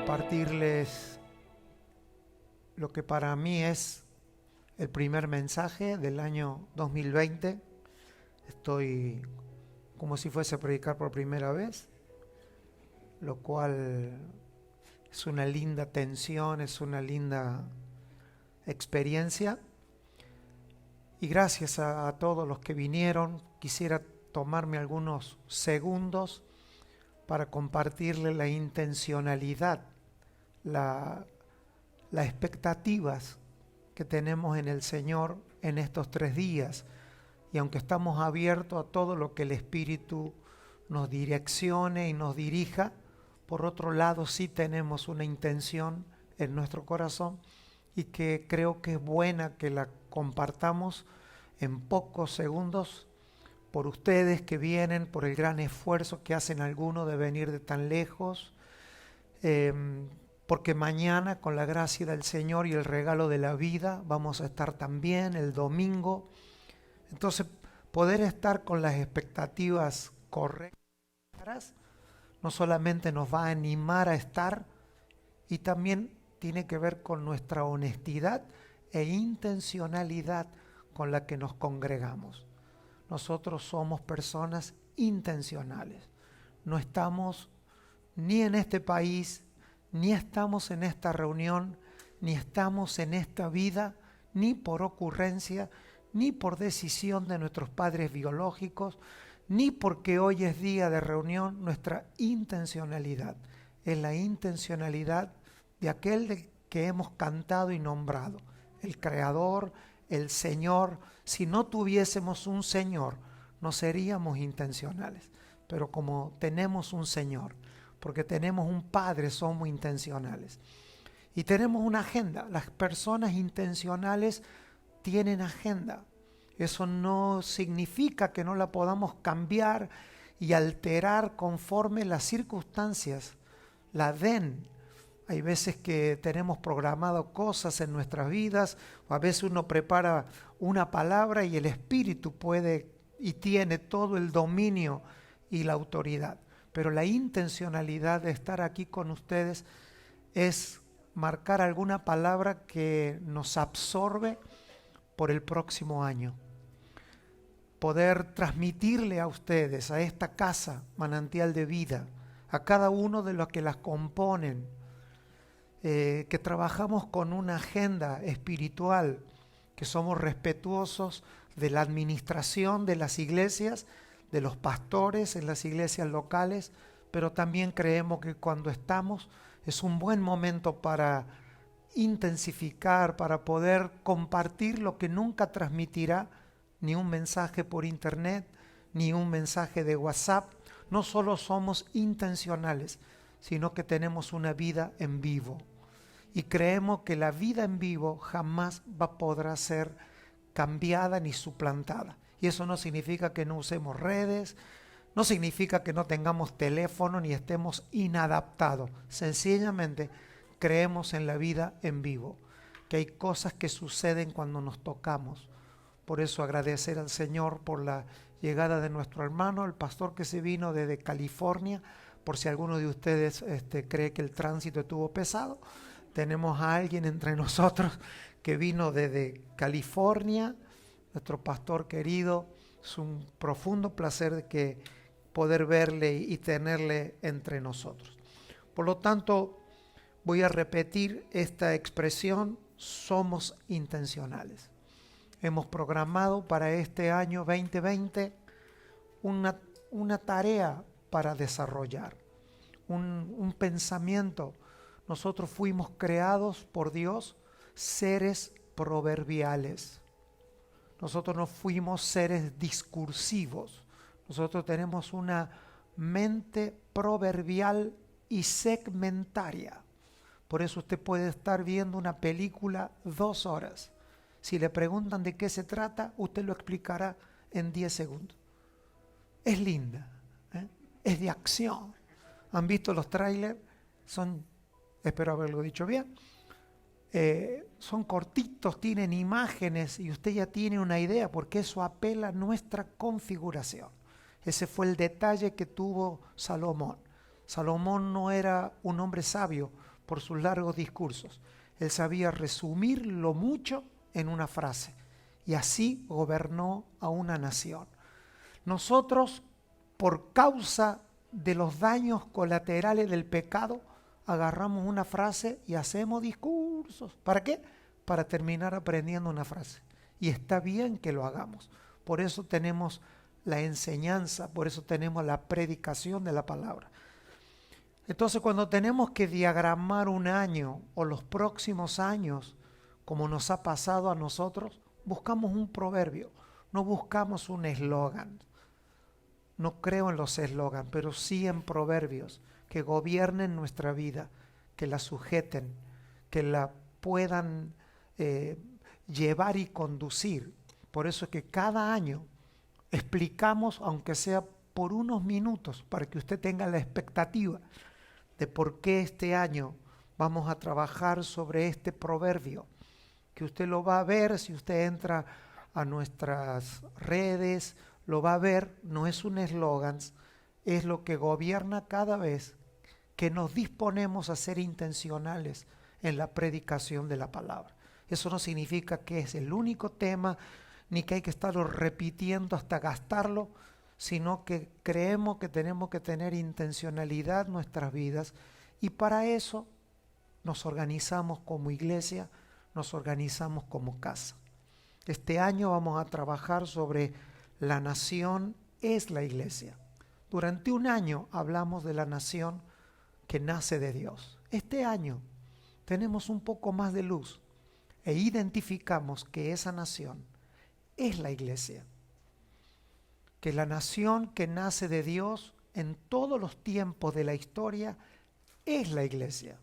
compartirles lo que para mí es el primer mensaje del año 2020. Estoy como si fuese a predicar por primera vez, lo cual es una linda tensión, es una linda experiencia. Y gracias a todos los que vinieron, quisiera tomarme algunos segundos para compartirle la intencionalidad, las expectativas que tenemos en el Señor en estos 3 días. Y aunque estamos abiertos a todo lo que el Espíritu nos direccione y nos dirija, por otro lado sí tenemos una intención en nuestro corazón y que creo que es buena que la compartamos en pocos segundos por ustedes que vienen, por el gran esfuerzo que hacen algunos de venir de tan lejos, porque mañana con la gracia del Señor y el regalo de la vida vamos a estar también el domingo. Entonces poder estar con las expectativas correctas no solamente nos va a animar a estar, y también tiene que ver con nuestra honestidad e intencionalidad con la que nos congregamos. Nosotros somos personas intencionales. No estamos ni en este país, ni estamos en esta reunión, ni estamos en esta vida, ni por ocurrencia, ni por decisión de nuestros padres biológicos, ni porque hoy es día de reunión. Nuestra intencionalidad es la intencionalidad de aquel que hemos cantado y nombrado, el Creador, el Señor. Si no tuviésemos un Señor, no seríamos intencionales, pero como tenemos un Señor, porque tenemos un Padre, somos intencionales. Y tenemos una agenda. Las personas intencionales tienen agenda. Eso no significa que no la podamos cambiar y alterar conforme las circunstancias la den. Hay veces que tenemos programado cosas en nuestras vidas, o a veces uno prepara una palabra y el Espíritu puede y tiene todo el dominio y la autoridad. Pero la intencionalidad de estar aquí con ustedes es marcar alguna palabra que nos absorbe por el próximo año. Poder transmitirle a ustedes, a esta casa, manantial de vida, a cada uno de los que las componen, que trabajamos con una agenda espiritual, que somos respetuosos de la administración de las iglesias, de los pastores en las iglesias locales, pero también creemos que cuando estamos es un buen momento para intensificar, para poder compartir lo que nunca transmitirá ni un mensaje por internet, ni un mensaje de WhatsApp. No solo somos intencionales, sino que tenemos una vida en vivo. Y creemos que la vida en vivo jamás podrá ser cambiada ni suplantada. Y eso no significa que no usemos redes, no significa que no tengamos teléfono ni estemos inadaptados. Sencillamente creemos en la vida en vivo, que hay cosas que suceden cuando nos tocamos. Por eso agradecer al Señor por la llegada de nuestro hermano, el pastor que se vino desde California. Por si alguno de ustedes cree que el tránsito estuvo pesado, tenemos a alguien entre nosotros que vino desde California, nuestro pastor querido. Es un profundo placer que poder verle y tenerle entre nosotros. Por lo tanto, voy a repetir esta expresión: somos intencionales. Hemos programado para este año 2020 una tarea para desarrollar, un pensamiento. Nosotros fuimos creados por Dios seres proverbiales. Nosotros no fuimos seres discursivos. Nosotros tenemos una mente proverbial y segmentaria. Por eso usted puede estar viendo una película 2 horas. Si le preguntan de qué se trata, usted lo explicará en 10 segundos. Es linda, es de acción. ¿Han visto los trailers? Espero haberlo dicho bien. Son cortitos, tienen imágenes y usted ya tiene una idea, porque eso apela a nuestra configuración. Ese fue el detalle que tuvo Salomón. Salomón no era un hombre sabio por sus largos discursos. Él sabía resumir lo mucho en una frase y así gobernó a una nación. Nosotros, por causa de los daños colaterales del pecado, agarramos una frase y hacemos discursos. ¿Para qué? Para terminar aprendiendo una frase. Y está bien que lo hagamos. Por eso tenemos la enseñanza, por eso tenemos la predicación de la palabra. Entonces, cuando tenemos que diagramar un año o los próximos años, como nos ha pasado a nosotros, buscamos un proverbio, no buscamos un eslogan. No creo en los eslogans, pero sí en proverbios que gobiernen nuestra vida, que la sujeten, que la puedan llevar y conducir. Por eso es que cada año explicamos, aunque sea por unos minutos, para que usted tenga la expectativa de por qué este año vamos a trabajar sobre este proverbio, que usted lo va a ver si usted entra a nuestras redes, lo va a ver, no es un eslogan, es lo que gobierna cada vez que nos disponemos a ser intencionales en la predicación de la palabra. Eso no significa que es el único tema, ni que hay que estarlo repitiendo hasta gastarlo, sino que creemos que tenemos que tener intencionalidad en nuestras vidas y para eso nos organizamos como iglesia, nos organizamos como casa. Este año vamos a trabajar sobre la nación es la iglesia. Durante un año hablamos de la nación que nace de Dios. Este año tenemos un poco más de luz e identificamos que esa nación es la iglesia. Que la nación que nace de Dios en todos los tiempos de la historia es la iglesia.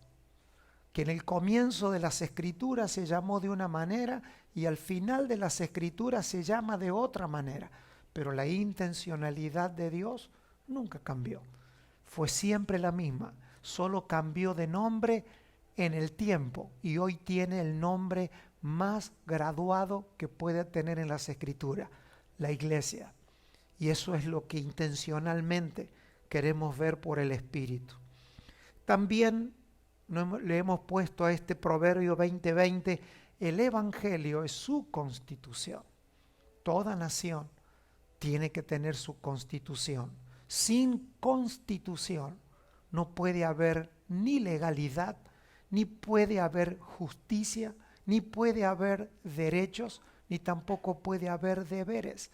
Que en el comienzo de las escrituras se llamó de una manera y al final de las escrituras se llama de otra manera. Pero la intencionalidad de Dios nunca cambió. Fue siempre la misma, solo cambió de nombre en el tiempo y hoy tiene el nombre más graduado que puede tener en las escrituras, la iglesia. Y eso es lo que intencionalmente queremos ver por el Espíritu. También le hemos puesto a este Proverbio 20:20, el Evangelio es su constitución. Toda nación tiene que tener su constitución. Sin constitución no puede haber ni legalidad, ni puede haber justicia, ni puede haber derechos, ni tampoco puede haber deberes.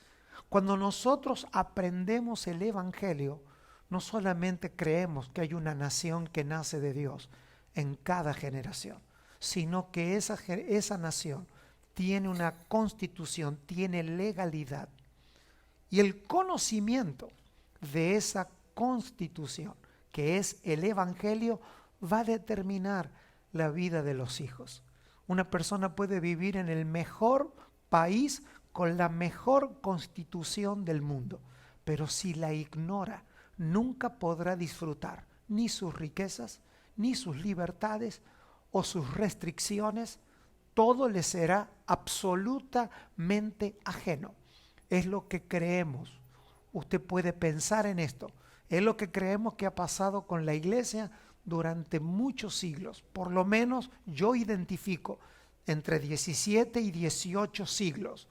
Cuando nosotros aprendemos el Evangelio, no solamente creemos que hay una nación que nace de Dios en cada generación, sino que esa nación tiene una constitución, tiene legalidad. Y el conocimiento de esa constitución, que es el Evangelio, va a determinar la vida de los hijos. Una persona puede vivir en el mejor país con la mejor constitución del mundo, pero si la ignora, nunca podrá disfrutar ni sus riquezas, ni sus libertades o sus restricciones. Todo le será absolutamente ajeno. Es lo que creemos. Usted puede pensar en esto. Es lo que creemos que ha pasado con la iglesia durante muchos siglos. Por lo menos yo identifico entre 17 y 18 siglos.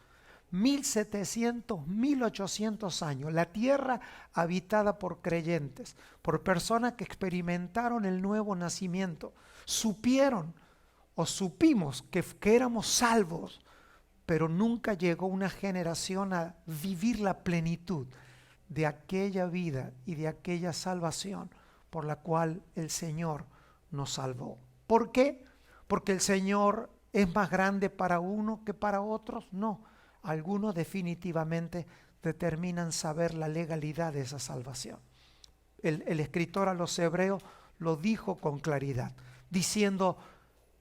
1700, 1800 años. La tierra habitada por creyentes, por personas que experimentaron el nuevo nacimiento. Supieron o supimos que éramos salvos, pero nunca llegó una generación a vivir la plenitud de aquella vida y de aquella salvación por la cual el Señor nos salvó. ¿Por qué? Porque el Señor es más grande para uno que para otros. No, algunos definitivamente determinan saber la legalidad de esa salvación. El escritor a los hebreos lo dijo con claridad, diciendo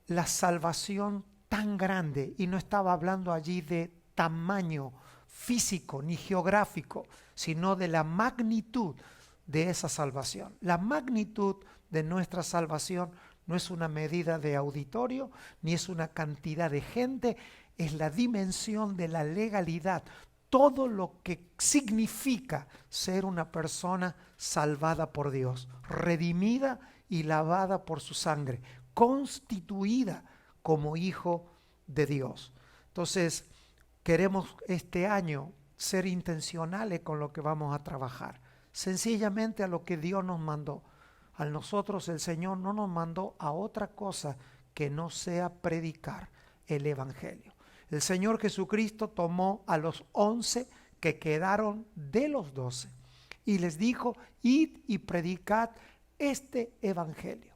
la salvación tan grande, y no estaba hablando allí de tamaño físico ni geográfico, sino de la magnitud de esa salvación. La magnitud de nuestra salvación no es una medida de auditorio, ni es una cantidad de gente, es la dimensión de la legalidad, todo lo que significa ser una persona salvada por Dios, redimida y lavada por su sangre, constituida como hijo de Dios. Entonces, queremos este año ser intencionales con lo que vamos a trabajar. Sencillamente a lo que Dios nos mandó. A nosotros el Señor no nos mandó a otra cosa que no sea predicar el Evangelio. El Señor Jesucristo tomó a los 11 que quedaron de los 12 y les dijo: id y predicad este Evangelio.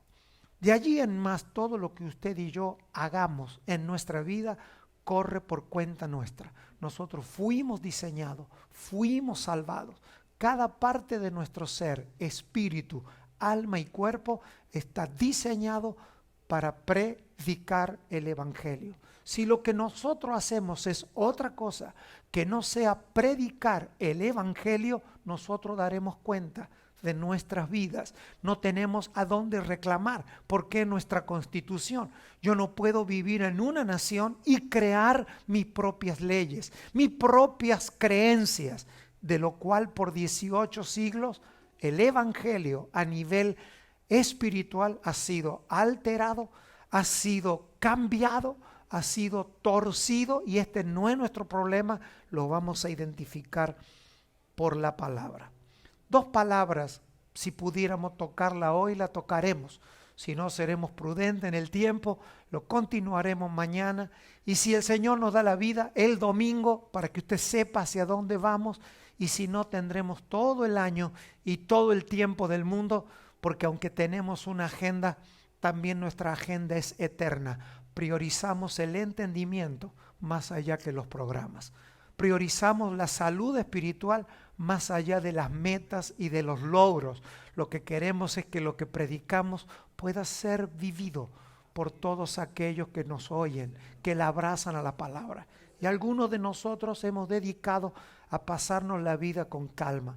De allí en más, todo lo que usted y yo hagamos en nuestra vida corre por cuenta nuestra. Nosotros fuimos diseñados, fuimos salvados. Cada parte de nuestro ser, espíritu, alma y cuerpo está diseñado para predicar el Evangelio. Si lo que nosotros hacemos es otra cosa que no sea predicar el Evangelio, nosotros daremos cuenta de nuestras vidas. No tenemos a dónde reclamar, porque nuestra constitución. Yo no puedo vivir en una nación y crear mis propias leyes, mis propias creencias, de lo cual por 18 siglos el Evangelio a nivel espiritual ha sido alterado, ha sido cambiado, ha sido torcido, y este no es nuestro problema, lo vamos a identificar por la palabra. 2 palabras, si pudiéramos tocarla hoy, la tocaremos. Si no, seremos prudentes en el tiempo, lo continuaremos mañana. Y si el Señor nos da la vida, el domingo, para que usted sepa hacia dónde vamos. Y si no, tendremos todo el año y todo el tiempo del mundo, porque aunque tenemos una agenda, también nuestra agenda es eterna. Priorizamos el entendimiento más allá que los programas. Priorizamos la salud espiritual más allá de las metas y de los logros. Lo que queremos es que lo que predicamos pueda ser vivido por todos aquellos que nos oyen, que la abrazan a la palabra. Y algunos de nosotros hemos dedicado a pasarnos la vida con calma.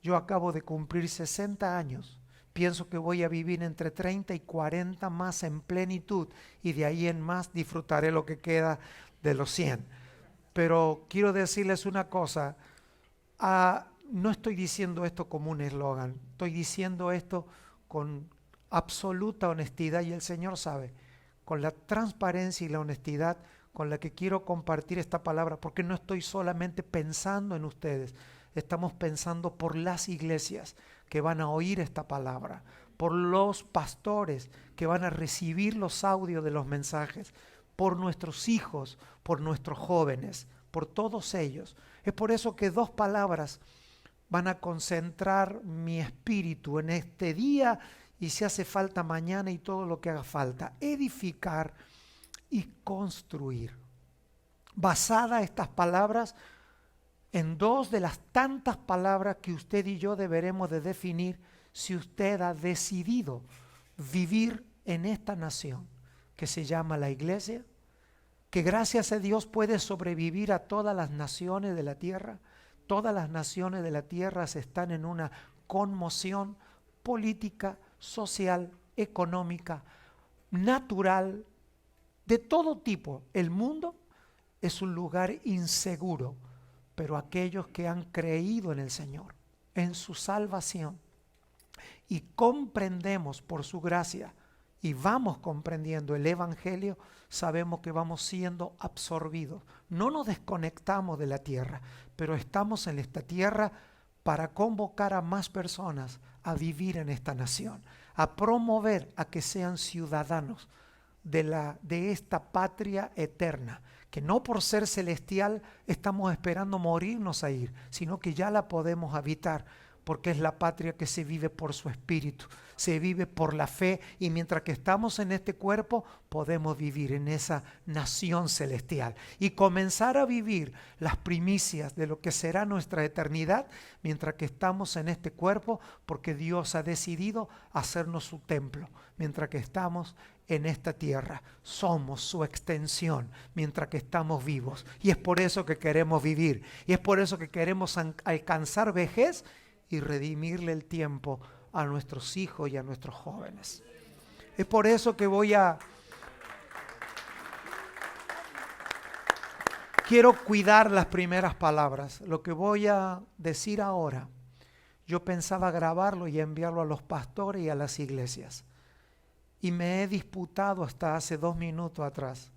Yo acabo de cumplir 60 años. Pienso que voy a vivir entre 30 y 40 más en plenitud, y de ahí en más disfrutaré lo que queda de los 100. Pero quiero decirles una cosa, no estoy diciendo esto como un eslogan, estoy diciendo esto con absoluta honestidad, y el Señor sabe, con la transparencia y la honestidad con la que quiero compartir esta palabra, porque no estoy solamente pensando en ustedes, estamos pensando por las iglesias que van a oír esta palabra, por los pastores que van a recibir los audios de los mensajes, por nuestros hijos, por nuestros jóvenes, por todos ellos. Es por eso que 2 palabras van a concentrar mi espíritu en este día, y si hace falta mañana y todo lo que haga falta: edificar y construir. Basada estas palabras en 2 de las tantas palabras que usted y yo deberemos de definir si usted ha decidido vivir en esta nación que se llama la iglesia, que gracias a Dios puede sobrevivir a todas las naciones de la tierra. Todas las naciones de la tierra están en una conmoción política, social, económica, natural, de todo tipo. El mundo es un lugar inseguro, pero aquellos que han creído en el Señor, en su salvación, y comprendemos por su gracia, y vamos comprendiendo el Evangelio, sabemos que vamos siendo absorbidos. No nos desconectamos de la tierra, pero estamos en esta tierra para convocar a más personas a vivir en esta nación, a promover a que sean ciudadanos de esta patria eterna, que no por ser celestial estamos esperando morirnos a ir, sino que ya la podemos habitar, porque es la patria que se vive por su espíritu, se vive por la fe, y mientras que estamos en este cuerpo podemos vivir en esa nación celestial y comenzar a vivir las primicias de lo que será nuestra eternidad mientras que estamos en este cuerpo, porque Dios ha decidido hacernos su templo. Mientras que estamos en esta tierra, somos su extensión mientras que estamos vivos, y es por eso que queremos vivir, y es por eso que queremos alcanzar vejez y redimirle el tiempo a nuestros hijos y a nuestros jóvenes. Es por eso que quiero cuidar las primeras palabras. Lo que voy a decir ahora, yo pensaba grabarlo y enviarlo a los pastores y a las iglesias. y me he disputado hasta hace 2 minutos atrás,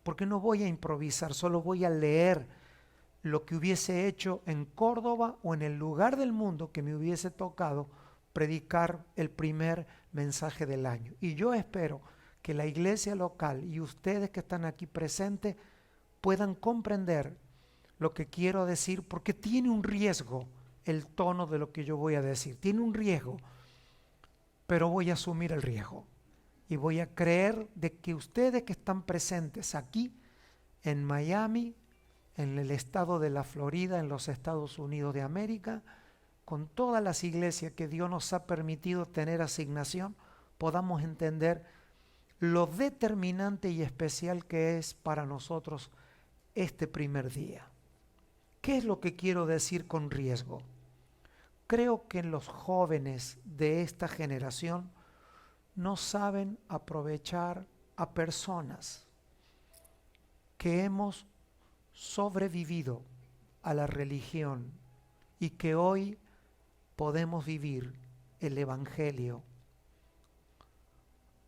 porque no voy a improvisar, solo voy a leer lo que hubiese hecho en Córdoba o en el lugar del mundo que me hubiese tocado predicar el primer mensaje del año. Y yo espero que la iglesia local y ustedes que están aquí presentes puedan comprender lo que quiero decir, porque tiene un riesgo el tono de lo que yo voy a decir, tiene un riesgo, pero voy a asumir el riesgo y voy a creer de que ustedes que están presentes aquí en Miami, en el estado de la Florida, en los Estados Unidos de América, con todas las iglesias que Dios nos ha permitido tener asignación, podamos entender lo determinante y especial que es para nosotros este primer día. ¿Qué es lo que quiero decir con riesgo? Creo que los jóvenes de esta generación no saben aprovechar a personas que hemos sobrevivido a la religión y que hoy podemos vivir el Evangelio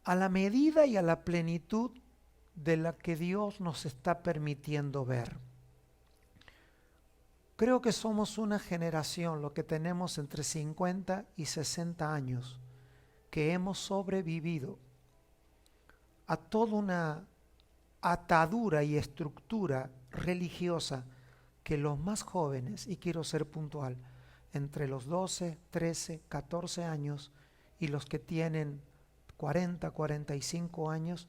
a la medida y a la plenitud de la que Dios nos está permitiendo ver. Creo que somos una generación, lo que tenemos entre 50 y 60 años, que hemos sobrevivido a toda una atadura y estructura religiosa que los más jóvenes, y quiero ser puntual, entre los 12, 13, 14 años y los que tienen 40, 45 años,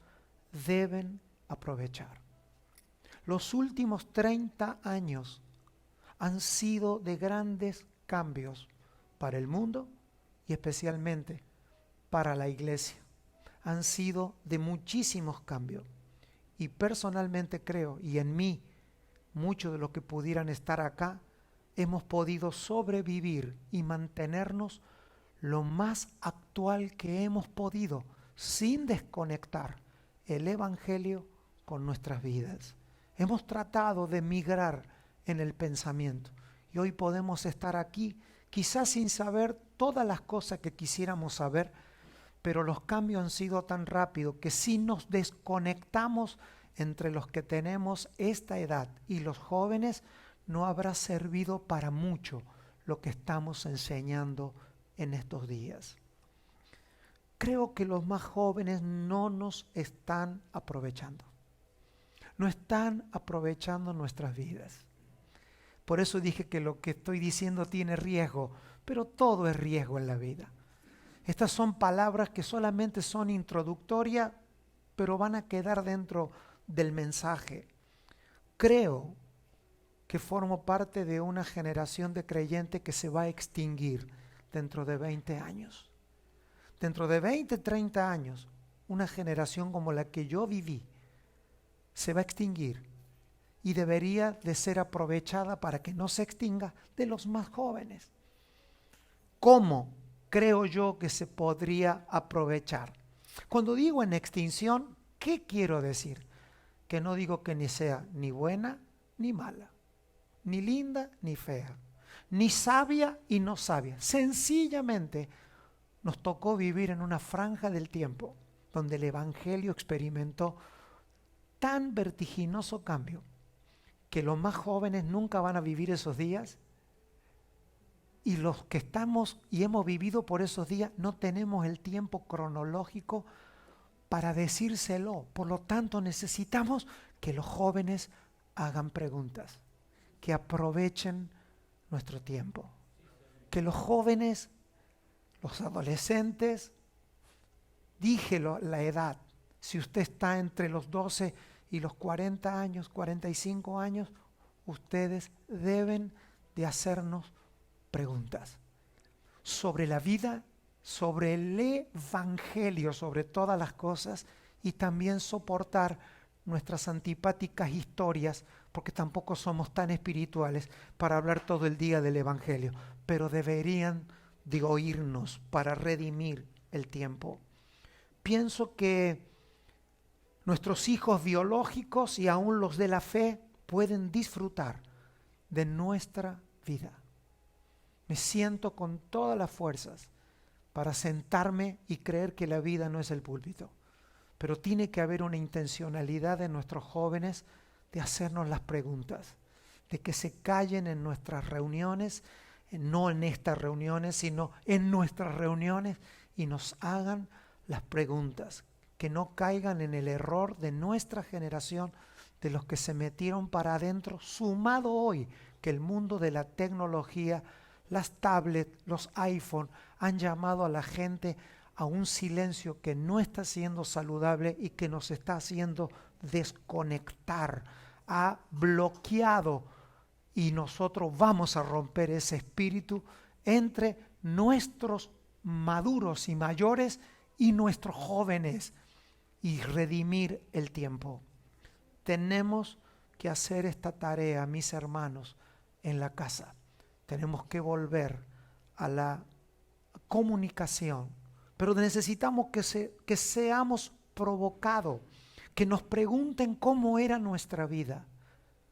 deben aprovechar. Los últimos 30 años han sido de grandes cambios para el mundo y especialmente para la iglesia. Han sido de muchísimos cambios. Y personalmente creo, y en mí, muchos de los que pudieran estar acá, hemos podido sobrevivir y mantenernos lo más actual que hemos podido, sin desconectar el Evangelio con nuestras vidas. Hemos tratado de migrar en el pensamiento y hoy podemos estar aquí, quizás sin saber todas las cosas que quisiéramos saber, pero los cambios han sido tan rápidos que si nos desconectamos entre los que tenemos esta edad y los jóvenes, no habrá servido para mucho lo que estamos enseñando en estos días. Creo que los más jóvenes no nos están aprovechando. No están aprovechando nuestras vidas. Por eso dije que lo que estoy diciendo tiene riesgo, pero todo es riesgo en la vida. Estas son palabras que solamente son introductorias, pero van a quedar dentro del mensaje. Creo que formo parte de una generación de creyentes que se va a extinguir dentro de 20 años. Dentro de 20, 30 años, una generación como la que yo viví se va a extinguir y debería de ser aprovechada para que no se extinga de los más jóvenes. ¿Cómo creo yo que se podría aprovechar? Cuando digo en extinción, ¿qué quiero decir? Que no digo que ni sea ni buena ni mala, ni linda ni fea, ni sabia y no sabia. Sencillamente nos tocó vivir en una franja del tiempo donde el Evangelio experimentó tan vertiginoso cambio que los más jóvenes nunca van a vivir esos días y los que estamos y hemos vivido por esos días no tenemos el tiempo cronológico para decírselo. Por lo tanto, necesitamos que los jóvenes hagan preguntas, que aprovechen nuestro tiempo, que los jóvenes, los adolescentes, dije la edad, si usted está entre los 12 y los 40 años, 45 años, ustedes deben de hacernos preguntas sobre la vida, sobre el Evangelio, sobre todas las cosas, y también soportar nuestras antipáticas historias, porque tampoco somos tan espirituales para hablar todo el día del Evangelio, pero deberían de oírnos para redimir el tiempo. Pienso que nuestros hijos biológicos y aún los de la fe pueden disfrutar de nuestra vida. Me siento con todas las fuerzas para sentarme y creer que la vida no es el púlpito, pero tiene que haber una intencionalidad de nuestros jóvenes de hacernos las preguntas, de que se callen en nuestras reuniones, no en estas reuniones, sino en nuestras reuniones, y nos hagan las preguntas, que no caigan en el error de nuestra generación, de los que se metieron para adentro, sumado hoy que el mundo de la tecnología, las tablets, los iPhone, han llamado a la gente a un silencio que no está siendo saludable y que nos está haciendo desconectar, ha bloqueado, y nosotros vamos a romper ese espíritu entre nuestros maduros y mayores y nuestros jóvenes y redimir el tiempo. Tenemos que hacer esta tarea, mis hermanos, en la casa. Tenemos que volver a la comunicación, pero necesitamos que seamos provocados, que nos pregunten cómo era nuestra vida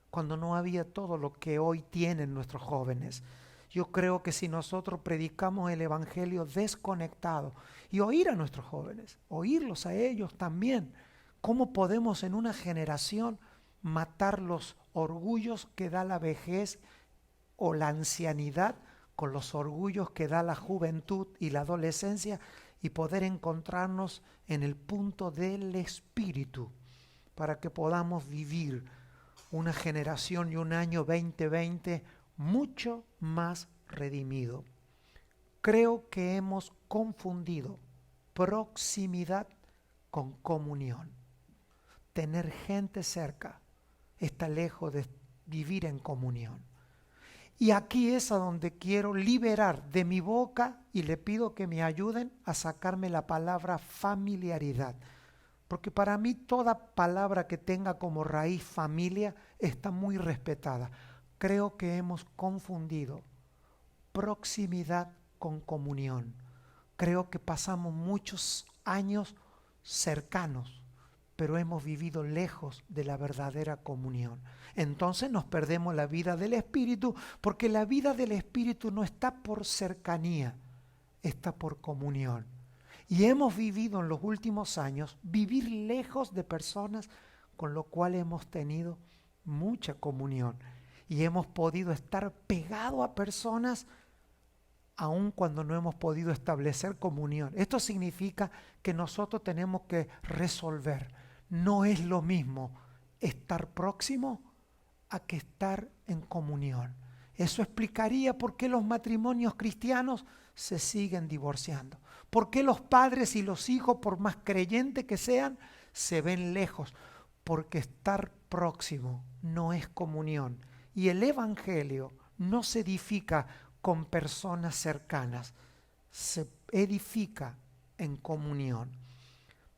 cuando no había todo lo que hoy tienen nuestros jóvenes. Yo creo que si nosotros predicamos el evangelio desconectado y oír a nuestros jóvenes, oírlos a ellos también, ¿cómo podemos en una generación matar los orgullos que da la vejez o la ancianidad con los orgullos que da la juventud y la adolescencia y poder encontrarnos en el punto del espíritu para que podamos vivir una generación y un año 2020 mucho más redimido? Creo que hemos confundido proximidad con comunión. Tener gente cerca está lejos de vivir en comunión. Y aquí es a donde quiero liberar de mi boca, y le pido que me ayuden a sacarme la palabra familiaridad. Porque para mí toda palabra que tenga como raíz familia está muy respetada. Creo que hemos confundido proximidad con comunión. Creo que pasamos muchos años cercanos, pero hemos vivido lejos de la verdadera comunión. Entonces nos perdemos la vida del Espíritu, porque la vida del Espíritu no está por cercanía, está por comunión. Y hemos vivido en los últimos años vivir lejos de personas con lo cual hemos tenido mucha comunión. Y hemos podido estar pegados a personas aun cuando no hemos podido establecer comunión. Esto significa que nosotros tenemos que resolver. No es lo mismo estar próximo a que estar en comunión. Eso explicaría por qué los matrimonios cristianos se siguen divorciando. ¿Por qué los padres y los hijos, por más creyentes que sean, se ven lejos? Porque estar próximo no es comunión. Y el evangelio no se edifica con personas cercanas, se edifica en comunión.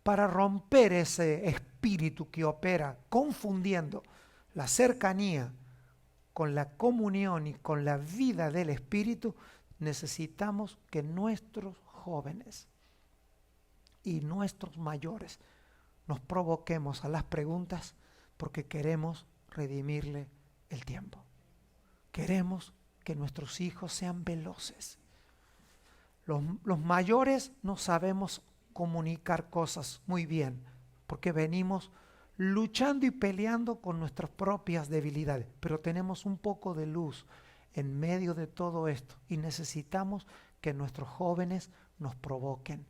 Para romper ese espíritu que opera confundiendo la cercanía con la comunión y con la vida del Espíritu, necesitamos que nuestros jóvenes y nuestros mayores nos provoquemos a las preguntas, porque queremos redimirle el tiempo. Queremos que nuestros hijos sean veloces. Los mayores no sabemos comunicar cosas muy bien, porque venimos luchando y peleando con nuestras propias debilidades, pero tenemos un poco de luz en medio de todo esto y necesitamos que nuestros jóvenes nos provoquen,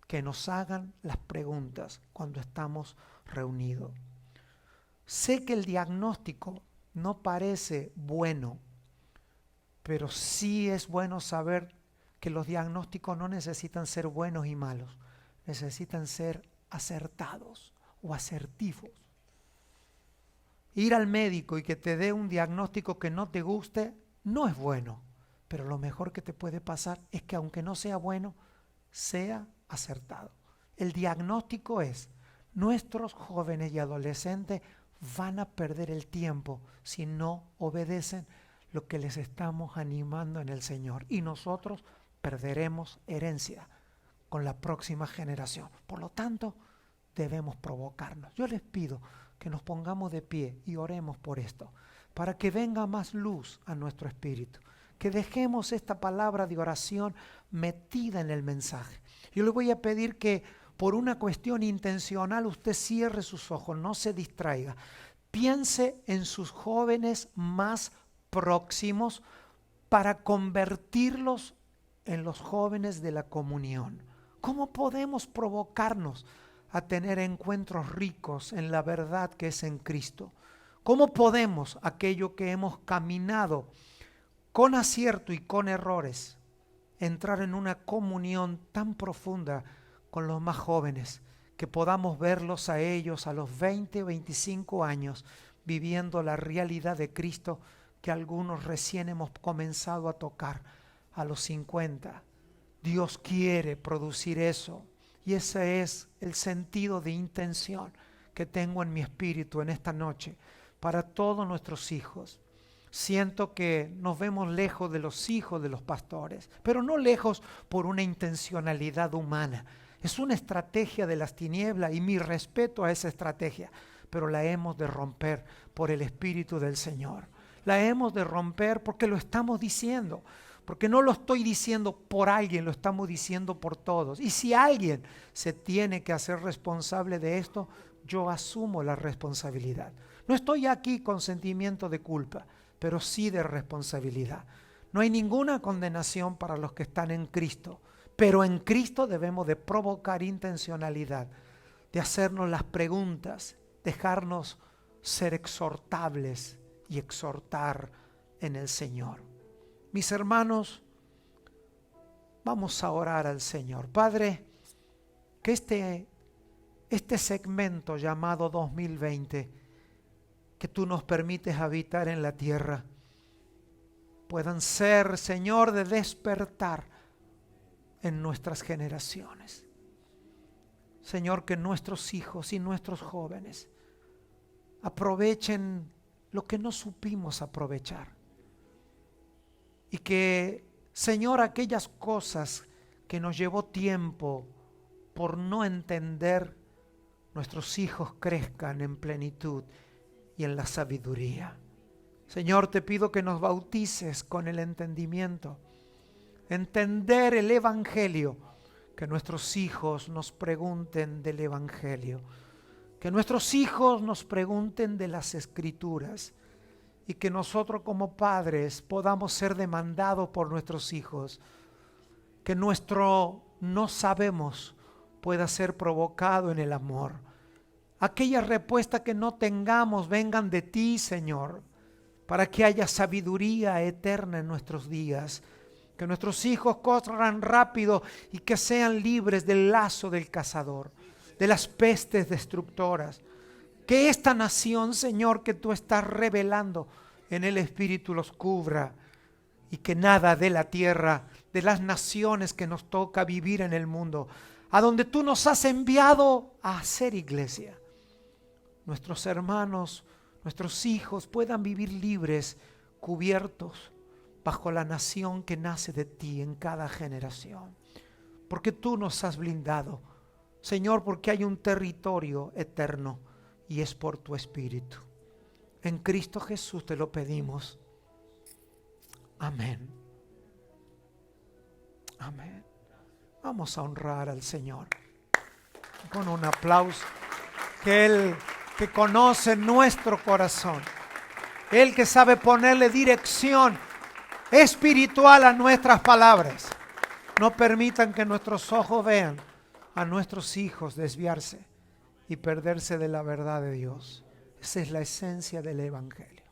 que nos hagan las preguntas cuando estamos reunidos. Sé que el diagnóstico no parece bueno, pero sí es bueno saber que los diagnósticos no necesitan ser buenos y malos, necesitan ser acertados o asertivos. Ir al médico y que te dé un diagnóstico que no te guste no es bueno, pero lo mejor que te puede pasar es que aunque no sea bueno, sea acertado. El diagnóstico es: nuestros jóvenes y adolescentes van a perder el tiempo si no obedecen lo que les estamos animando en el Señor, y nosotros perderemos herencia con la próxima generación. Por lo tanto, debemos provocarnos. Yo les pido que nos pongamos de pie y oremos por esto, para que venga más luz a nuestro espíritu, que dejemos esta palabra de oración metida en el mensaje. Yo les voy a pedir que por una cuestión intencional, usted cierre sus ojos, no se distraiga. Piense en sus jóvenes más próximos para convertirlos en los jóvenes de la comunión. ¿Cómo podemos provocarnos a tener encuentros ricos en la verdad que es en Cristo? ¿Cómo podemos, aquello que hemos caminado con acierto y con errores, entrar en una comunión tan profunda con los más jóvenes, que podamos verlos a ellos a los 20 o 25 años viviendo la realidad de Cristo que algunos recién hemos comenzado a tocar a los 50? Dios quiere producir eso, y ese es el sentido de intención que tengo en mi espíritu en esta noche para todos nuestros hijos. Siento que nos vemos lejos de los hijos de los pastores, pero no lejos por una intencionalidad humana. Es una estrategia de las tinieblas y mi respeto a esa estrategia, pero la hemos de romper por el Espíritu del Señor. La hemos de romper porque lo estamos diciendo, porque no lo estoy diciendo por alguien, lo estamos diciendo por todos. Y si alguien se tiene que hacer responsable de esto, yo asumo la responsabilidad. No estoy aquí con sentimiento de culpa, pero sí de responsabilidad. No hay ninguna condenación para los que están en Cristo, pero en Cristo debemos de provocar intencionalidad, de hacernos las preguntas, dejarnos ser exhortables y exhortar en el Señor. Mis hermanos, vamos a orar al Señor. Padre, que este segmento llamado 2020, que tú nos permites habitar en la tierra, puedan ser, Señor, de despertar en nuestras generaciones. Señor, que nuestros hijos y nuestros jóvenes aprovechen lo que no supimos aprovechar. Y que, Señor, aquellas cosas que nos llevó tiempo por no entender, nuestros hijos crezcan en plenitud y en la sabiduría. Señor, te pido que nos bautices con el entendimiento, entender el Evangelio, que nuestros hijos nos pregunten del Evangelio, que nuestros hijos nos pregunten de las Escrituras, y que nosotros como padres podamos ser demandados por nuestros hijos, que nuestro no sabemos pueda ser provocado en el amor. Aquellas respuestas que no tengamos vengan de ti, Señor, para que haya sabiduría eterna en nuestros días, que nuestros hijos corran rápido y que sean libres del lazo del cazador, de las pestes destructoras. Que esta nación, Señor, que tú estás revelando en el Espíritu los cubra, y que nada de la tierra, de las naciones que nos toca vivir en el mundo, a donde tú nos has enviado a hacer iglesia, nuestros hermanos, nuestros hijos puedan vivir libres, cubiertos bajo la nación que nace de ti en cada generación. Porque tú nos has blindado, Señor, porque hay un territorio eterno y es por tu Espíritu. En Cristo Jesús te lo pedimos. Amén. Amén. Vamos a honrar al Señor con un aplauso. Que Él que conoce nuestro corazón, Él que sabe ponerle dirección espiritual a nuestras palabras. No permitan que nuestros ojos vean a nuestros hijos desviarse y perderse de la verdad de Dios. Esa es la esencia del Evangelio.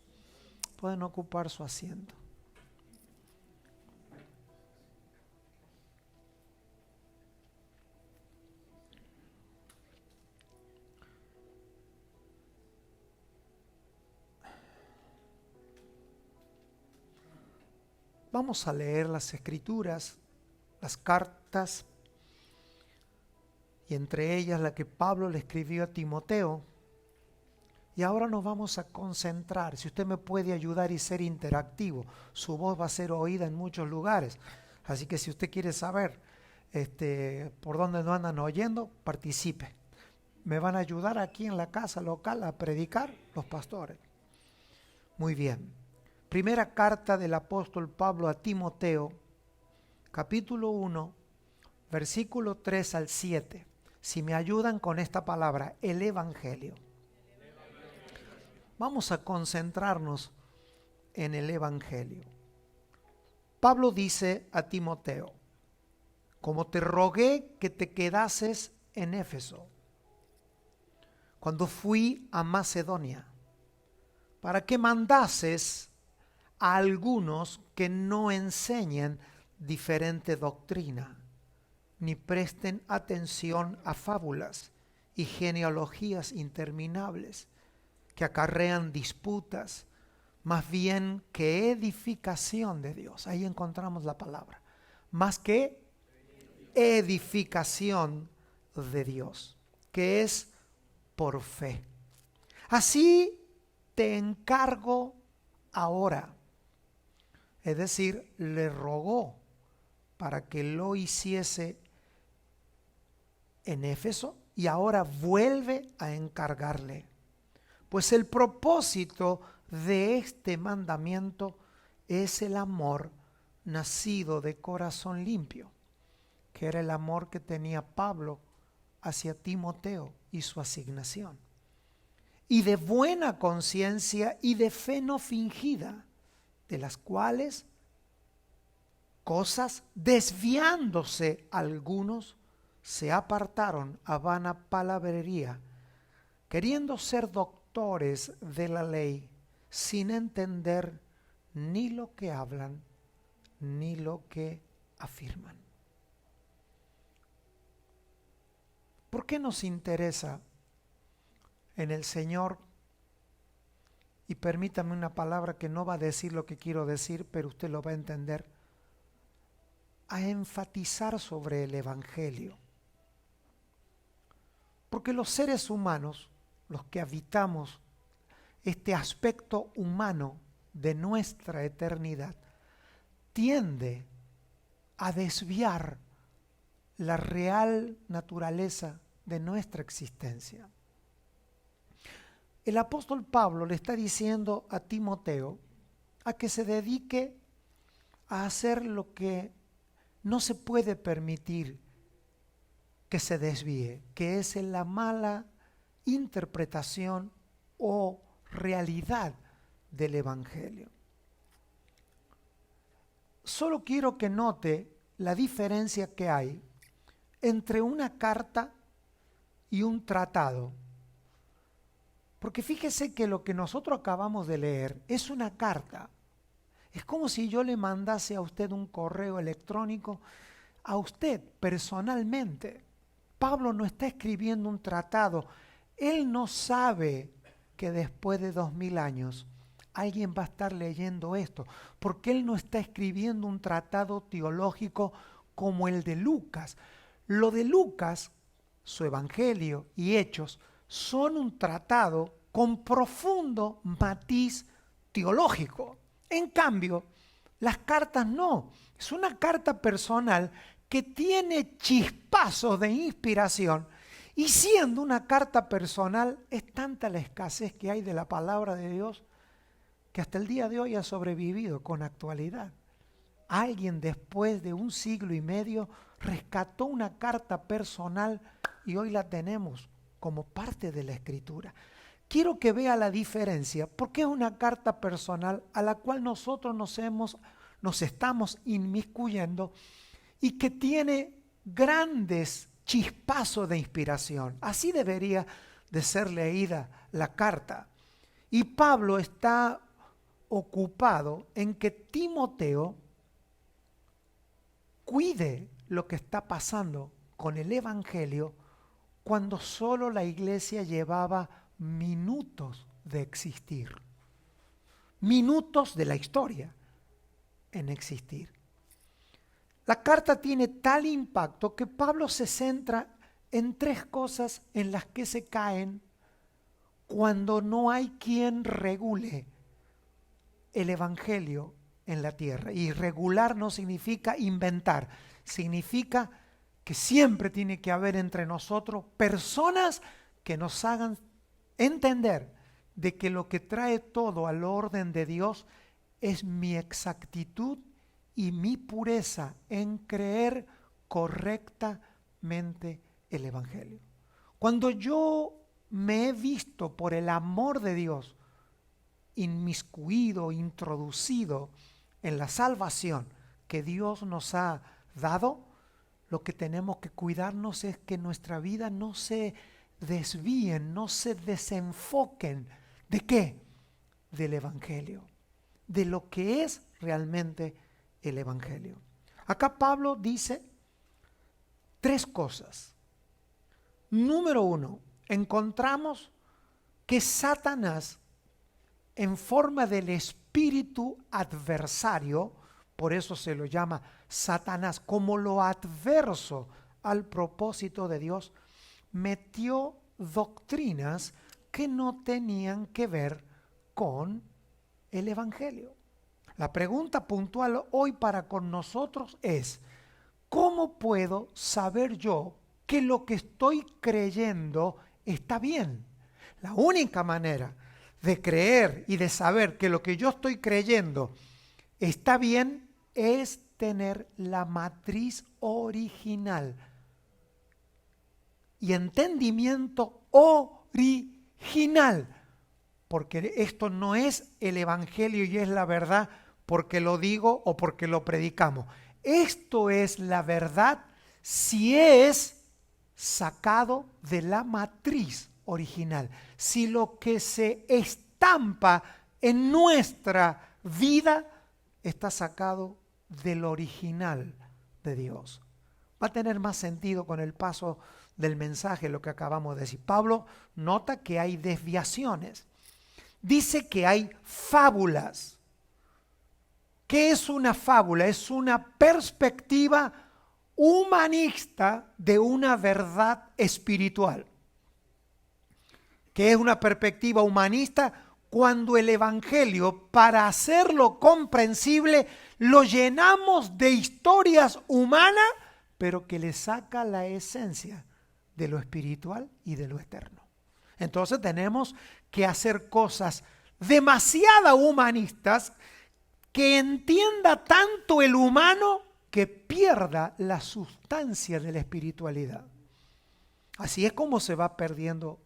Pueden ocupar su asiento. Vamos a leer las Escrituras, las cartas, y entre ellas la que Pablo le escribió a Timoteo. Y ahora nos vamos a concentrar. Si usted me puede ayudar y ser interactivo, su voz va a ser oída en muchos lugares. Así que si usted quiere saber por dónde nos andan oyendo, participe. Me van a ayudar aquí en la casa local a predicar los pastores. Muy bien. Primera carta del apóstol Pablo a Timoteo, capítulo 1, versículo 3 al 7. Si me ayudan con esta palabra, el Evangelio. Vamos a concentrarnos en el Evangelio. Pablo dice a Timoteo, como te rogué que te quedases en Éfeso, cuando fui a Macedonia, para que mandases a algunos que no enseñen diferente doctrina, ni presten atención a fábulas y genealogías interminables que acarrean disputas, más bien que edificación de Dios. Ahí encontramos la palabra. Más que edificación de Dios, que es por fe. Así te encargo ahora. Es decir, le rogó para que lo hiciese en Éfeso y ahora vuelve a encargarle. Pues el propósito de este mandamiento es el amor nacido de corazón limpio, que era el amor que tenía Pablo hacia Timoteo y su asignación, y de buena conciencia y de fe no fingida, de las cuales cosas desviándose algunos se apartaron a vana palabrería, queriendo ser doctores de la ley, sin entender ni lo que hablan ni lo que afirman. ¿Por qué nos interesa en el Señor? Y permítame una palabra que no va a decir lo que quiero decir, pero usted lo va a entender. A enfatizar sobre el Evangelio. Porque los seres humanos, los que habitamos este aspecto humano de nuestra eternidad, tiende a desviar la real naturaleza de nuestra existencia. El apóstol Pablo le está diciendo a Timoteo a que se dedique a hacer lo que no se puede permitir que se desvíe, que es la mala interpretación o realidad del Evangelio. Solo quiero que note la diferencia que hay entre una carta y un tratado. Porque fíjese que lo que nosotros acabamos de leer es una carta. Es como si yo le mandase a usted un correo electrónico, a usted personalmente. Pablo no está escribiendo un tratado. Él no sabe que después de 2000 años alguien va a estar leyendo esto, porque él no está escribiendo un tratado teológico como el de Lucas. Lo de Lucas, su Evangelio y Hechos, son un tratado con profundo matiz teológico. En cambio, las cartas no. Es una carta personal que tiene chispazos de inspiración, y siendo una carta personal, es tanta la escasez que hay de la palabra de Dios que hasta el día de hoy ha sobrevivido con actualidad. Alguien después de 1 siglo y medio rescató una carta personal y hoy la tenemos como parte de la Escritura. Quiero que vea la diferencia, porque es una carta personal a la cual nosotros nos estamos inmiscuyendo y que tiene grandes chispazos de inspiración. Así debería de ser leída la carta. Y Pablo está ocupado en que Timoteo cuide lo que está pasando con el Evangelio cuando solo la iglesia llevaba minutos de existir, minutos de la historia en existir. La carta tiene tal impacto que Pablo se centra en 3 cosas en las que se caen cuando no hay quien regule el Evangelio en la tierra. Y regular no significa inventar, significa que siempre tiene que haber entre nosotros personas que nos hagan entender de que lo que trae todo al orden de Dios es mi exactitud y mi pureza en creer correctamente el Evangelio. Cuando yo me he visto por el amor de Dios inmiscuido, introducido en la salvación que Dios nos ha dado, lo que tenemos que cuidarnos es que nuestra vida no se desvíen, no se desenfoquen. ¿De qué? Del Evangelio, de lo que es realmente el Evangelio. Acá Pablo dice 3 cosas. Número 1, encontramos que Satanás, en forma del espíritu adversario, por eso se lo llama Satanás, como lo adverso al propósito de Dios, metió doctrinas que no tenían que ver con el Evangelio. La pregunta puntual hoy para con nosotros es: ¿cómo puedo saber yo que lo que estoy creyendo está bien? La única manera de creer y de saber que lo que yo estoy creyendo está bien es tener la matriz original y entendimiento original, porque esto no es el Evangelio y es la verdad porque lo digo o porque lo predicamos. Esto es la verdad si es sacado de la matriz original, si lo que se estampa en nuestra vida está sacado del original de Dios. Va a tener más sentido con el paso del mensaje lo que acabamos de decir. Pablo nota que hay desviaciones. Dice que hay fábulas. ¿Qué es una fábula? Es una perspectiva humanista de una verdad espiritual. ¿Qué es una perspectiva humanista? Cuando el Evangelio, para hacerlo comprensible, lo llenamos de historias humanas, pero que le saca la esencia de lo espiritual y de lo eterno. Entonces tenemos que hacer cosas demasiado humanistas que entienda tanto el humano que pierda la sustancia de la espiritualidad. Así es como se va perdiendo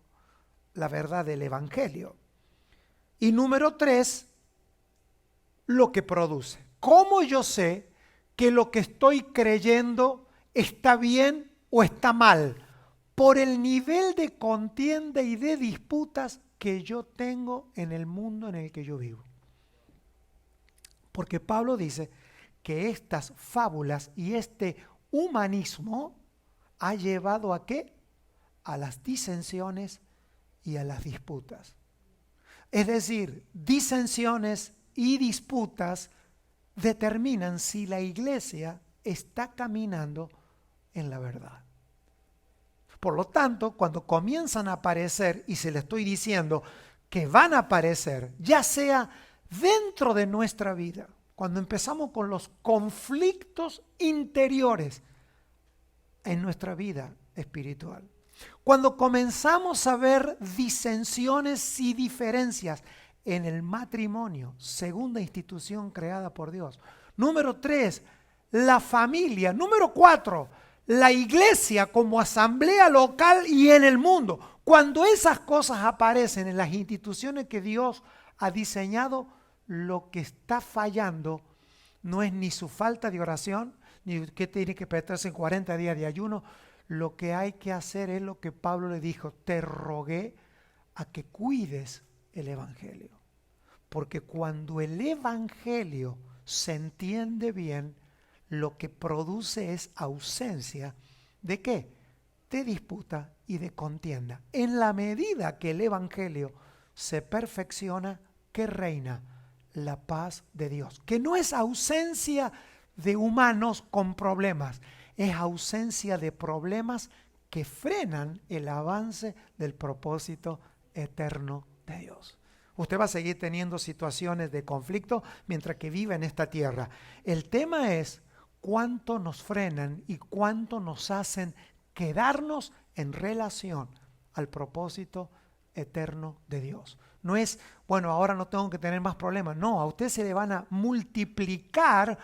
la verdad del Evangelio. Y número 3, lo que produce. ¿Cómo yo sé que lo que estoy creyendo está bien o está mal? Por el nivel de contienda y de disputas que yo tengo en el mundo en el que yo vivo. Porque Pablo dice que estas fábulas y este humanismo ha llevado ¿a qué? A las disensiones y a las disputas. Es decir, disensiones y disputas determinan si la iglesia está caminando en la verdad. Por lo tanto, cuando comienzan a aparecer, y se le estoy diciendo que van a aparecer, ya sea dentro de nuestra vida, cuando empezamos con los conflictos interiores en nuestra vida espiritual, cuando comenzamos a ver disensiones y diferencias en el matrimonio, segunda institución creada por Dios. Número 3, la familia. Número 4, la iglesia como asamblea local y en el mundo. Cuando esas cosas aparecen en las instituciones que Dios ha diseñado, lo que está fallando no es ni su falta de oración, ni que tiene que prestarse en 40 días de ayuno. Lo que hay que hacer es lo que Pablo le dijo: te rogué a que cuides el Evangelio. Porque cuando el Evangelio se entiende bien, lo que produce es ausencia ¿de qué? De disputa y de contienda. En la medida que el Evangelio se perfecciona, ¿qué reina? La paz de Dios. Que no es ausencia de humanos con problemas, es ausencia de problemas que frenan el avance del propósito eterno de Dios. Usted va a seguir teniendo situaciones de conflicto mientras que vive en esta tierra. El tema es cuánto nos frenan y cuánto nos hacen quedarnos en relación al propósito eterno de Dios. No es, bueno, ahora no tengo que tener más problemas. No, a usted se le van a multiplicar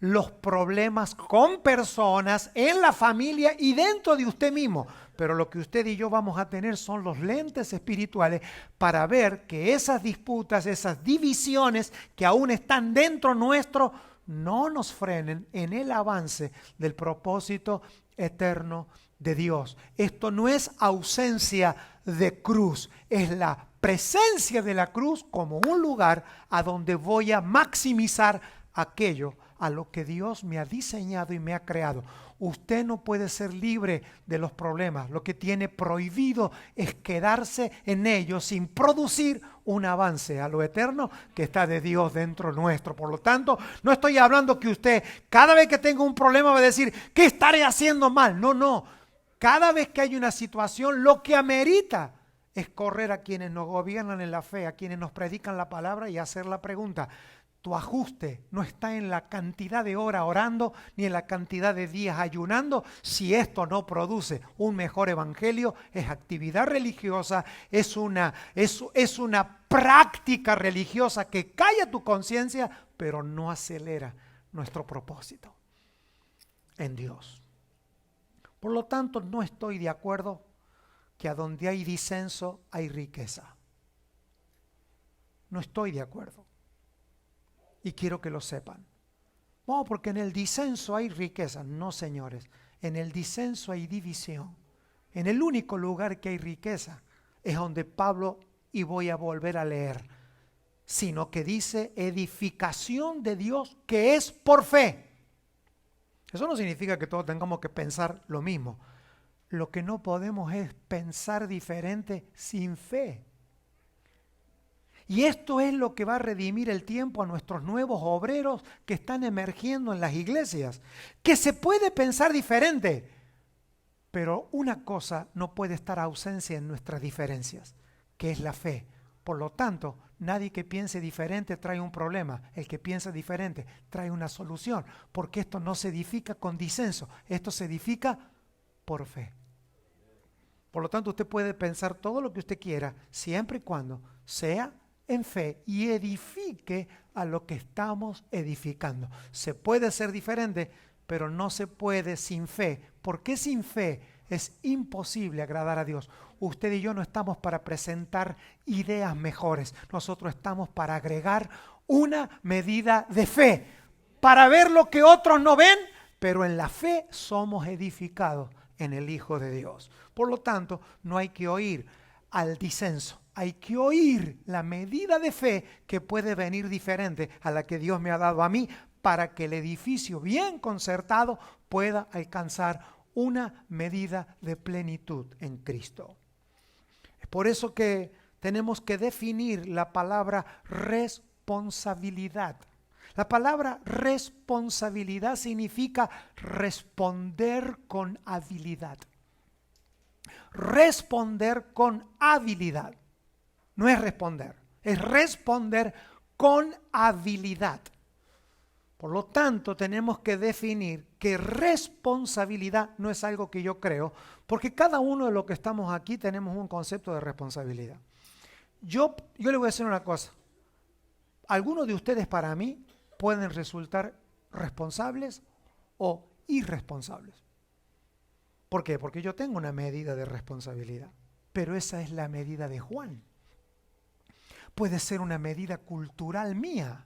los problemas con personas, en la familia y dentro de usted mismo. pero lo que usted y yo vamos a tener son los lentes espirituales para ver que esas disputas, esas divisiones que aún están dentro nuestro, no nos frenen en el avance del propósito eterno de Dios. Esto no es ausencia de cruz, es la presencia de la cruz como un lugar a donde voy a maximizar aquello a lo que Dios me ha diseñado y me ha creado. Usted no puede ser libre de los problemas. Lo que tiene prohibido es quedarse en ellos sin producir un avance a lo eterno que está de Dios dentro nuestro. Por lo tanto, no estoy hablando que usted cada vez que tenga un problema va a decir, ¿qué estaré haciendo mal? No, no. Cada vez que hay una situación, lo que amerita es correr a quienes nos gobiernan en la fe, a quienes nos predican la palabra y hacer la pregunta. Tu ajuste no está en la cantidad de horas orando ni en la cantidad de días ayunando. Si esto no produce un mejor evangelio, es actividad religiosa, es una práctica religiosa que calla tu conciencia, pero no acelera nuestro propósito en Dios. Por lo tanto, no estoy de acuerdo que a donde hay disenso hay riqueza. No estoy de acuerdo. Y quiero que lo sepan. No, porque en el disenso hay riqueza. No, señores. En el disenso hay división. En el único lugar que hay riqueza es donde Pablo, y voy a volver a leer, sino que dice edificación de Dios que es por fe. Eso no significa que todos tengamos que pensar lo mismo. Lo que no podemos es pensar diferente sin fe. Y esto es lo que va a redimir el tiempo a nuestros nuevos obreros que están emergiendo en las iglesias. Que se puede pensar diferente, pero una cosa no puede estar ausencia en nuestras diferencias, que es la fe. Por lo tanto, nadie que piense diferente trae un problema. El que piensa diferente trae una solución, porque esto no se edifica con disenso, esto se edifica por fe. Por lo tanto, usted puede pensar todo lo que usted quiera, siempre y cuando sea en fe y edifique a lo que estamos edificando. Se puede ser diferente, pero no se puede sin fe, porque sin fe es imposible agradar a Dios. Usted y yo no estamos para presentar ideas mejores, nosotros estamos para agregar una medida de fe, para ver lo que otros no ven, pero en la fe somos edificados en el Hijo de Dios. Por lo tanto, no hay que oír al disenso. Hay que oír la medida de fe que puede venir diferente a la que Dios me ha dado a mí para que el edificio bien concertado pueda alcanzar una medida de plenitud en Cristo. Es por eso que tenemos que definir la palabra responsabilidad. La palabra responsabilidad significa responder con habilidad. Responder con habilidad. No es responder, es responder con habilidad. Por lo tanto, tenemos que definir que responsabilidad no es algo que yo creo, porque cada uno de los que estamos aquí tenemos un concepto de responsabilidad. Yo le voy a decir una cosa. Algunos de ustedes para mí pueden resultar responsables o irresponsables. ¿Por qué? Porque yo tengo una medida de responsabilidad, pero esa es la medida de Juan. Puede ser una medida cultural mía.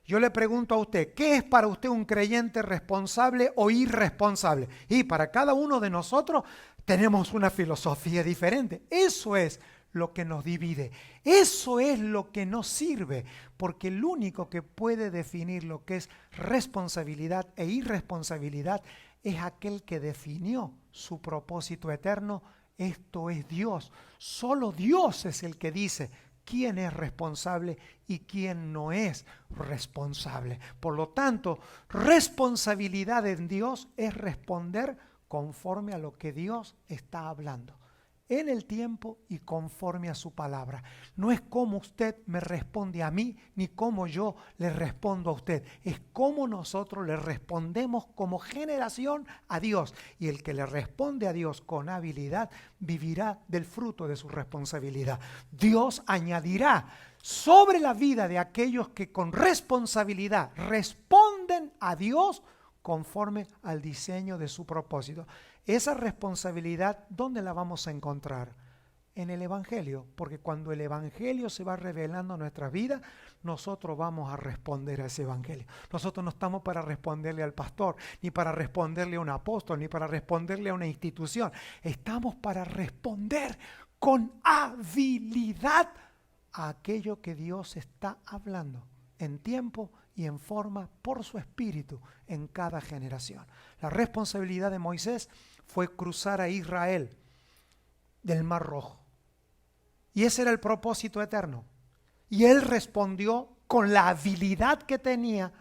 Yo le pregunto a usted, ¿qué es para usted un creyente responsable o irresponsable? Y para cada uno de nosotros tenemos una filosofía diferente. Eso es lo que nos divide. Eso es lo que nos sirve, porque el único que puede definir lo que es responsabilidad e irresponsabilidad es aquel que definió su propósito eterno. Esto es Dios. Solo Dios es el que dice quién es responsable y quién no es responsable. Por lo tanto, responsabilidad en Dios es responder conforme a lo que Dios está hablando, en el tiempo y conforme a su palabra. No es como usted me responde a mí, ni como yo le respondo a usted. Es como nosotros le respondemos como generación a Dios. Y el que le responde a Dios con habilidad, vivirá del fruto de su responsabilidad. Dios añadirá sobre la vida de aquellos que con responsabilidad responden a Dios conforme al diseño de su propósito. Esa responsabilidad, ¿dónde la vamos a encontrar? En el Evangelio, porque cuando el Evangelio se va revelando en nuestra vida, nosotros vamos a responder a ese Evangelio. Nosotros no estamos para responderle al pastor, ni para responderle a un apóstol, ni para responderle a una institución. Estamos para responder con habilidad a aquello que Dios está hablando en tiempo y en forma por su Espíritu en cada generación. La responsabilidad de Moisés fue cruzar a Israel del Mar Rojo. Y ese era el propósito eterno. Y él respondió con la habilidad que tenía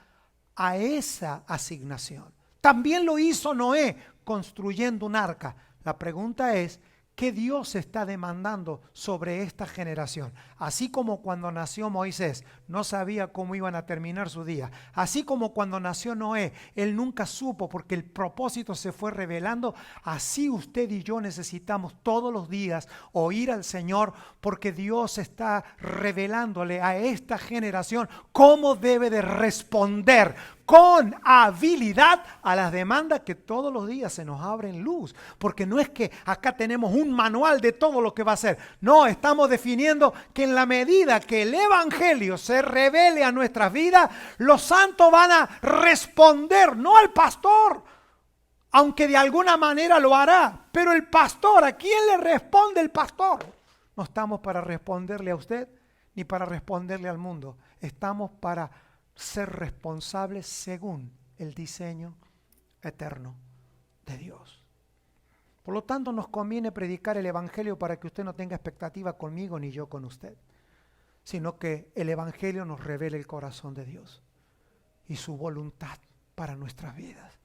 a esa asignación. También lo hizo Noé construyendo un arca. La pregunta es, ¿qué Dios está demandando sobre esta generación? Así como cuando nació Moisés, no sabía cómo iban a terminar su día. Así como cuando nació Noé, él nunca supo porque el propósito se fue revelando. Así usted y yo necesitamos todos los días oír al Señor porque Dios está revelándole a esta generación cómo debe de responder con habilidad a las demandas que todos los días se nos abren luz. Porque no es que acá tenemos un manual de todo lo que va a ser. No, estamos definiendo que en la medida que el Evangelio se revele a nuestras vidas, los santos van a responder, no al pastor, aunque de alguna manera lo hará. Pero el pastor, ¿a quién le responde el pastor? No estamos para responderle a usted ni para responderle al mundo. Estamos para ser responsables según el diseño eterno de Dios. Por lo tanto, nos conviene predicar el Evangelio para que usted no tenga expectativa conmigo ni yo con usted, sino que el Evangelio nos revele el corazón de Dios y su voluntad para nuestras vidas.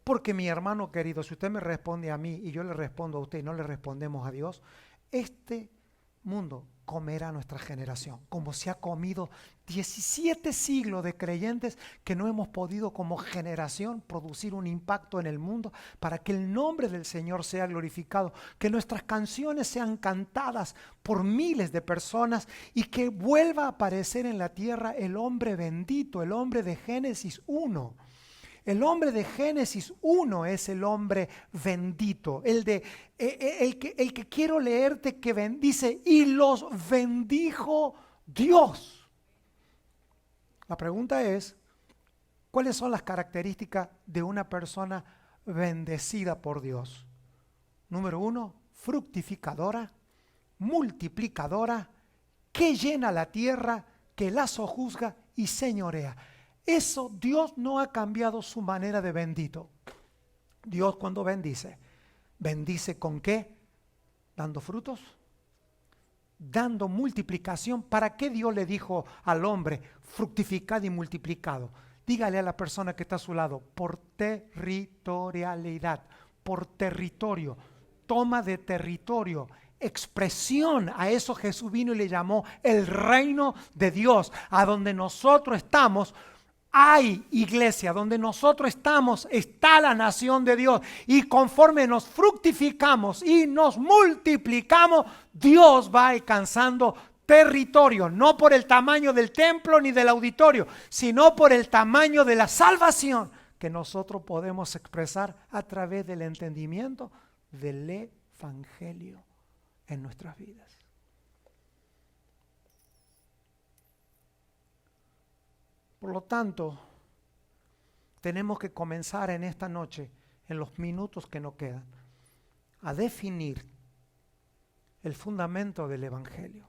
Porque mi hermano querido, si usted me responde a mí y yo le respondo a usted y no le respondemos a Dios, este mundo comerá nuestra generación, como se ha comido 17 siglos de creyentes que no hemos podido como generación producir un impacto en el mundo para que el nombre del Señor sea glorificado, que nuestras canciones sean cantadas por miles de personas y que vuelva a aparecer en la tierra el hombre bendito, el hombre de Génesis 1. El hombre de Génesis 1 es el hombre bendito, el que quiero leerte que bendice, y los bendijo Dios. La pregunta es, ¿cuáles son las características de una persona bendecida por Dios? Número 1, fructificadora, multiplicadora, que llena la tierra, que la sojuzga y señorea. Eso, Dios no ha cambiado su manera de bendito. Dios cuando bendice, ¿bendice con qué? Dando frutos, dando multiplicación. ¿Para qué Dios le dijo al hombre, fructificad y multiplicado? Dígale a la persona que está a su lado, por territorialidad, por territorio, toma de territorio, expresión. A eso Jesús vino y le llamó el reino de Dios, a donde nosotros estamos. Hay iglesia, donde nosotros estamos, está la nación de Dios. Y conforme nos fructificamos y nos multiplicamos, Dios va alcanzando territorio, no por el tamaño del templo ni del auditorio, sino por el tamaño de la salvación que nosotros podemos expresar a través del entendimiento del Evangelio en nuestras vidas. Por lo tanto, tenemos que comenzar en esta noche, en los minutos que nos quedan, a definir el fundamento del Evangelio.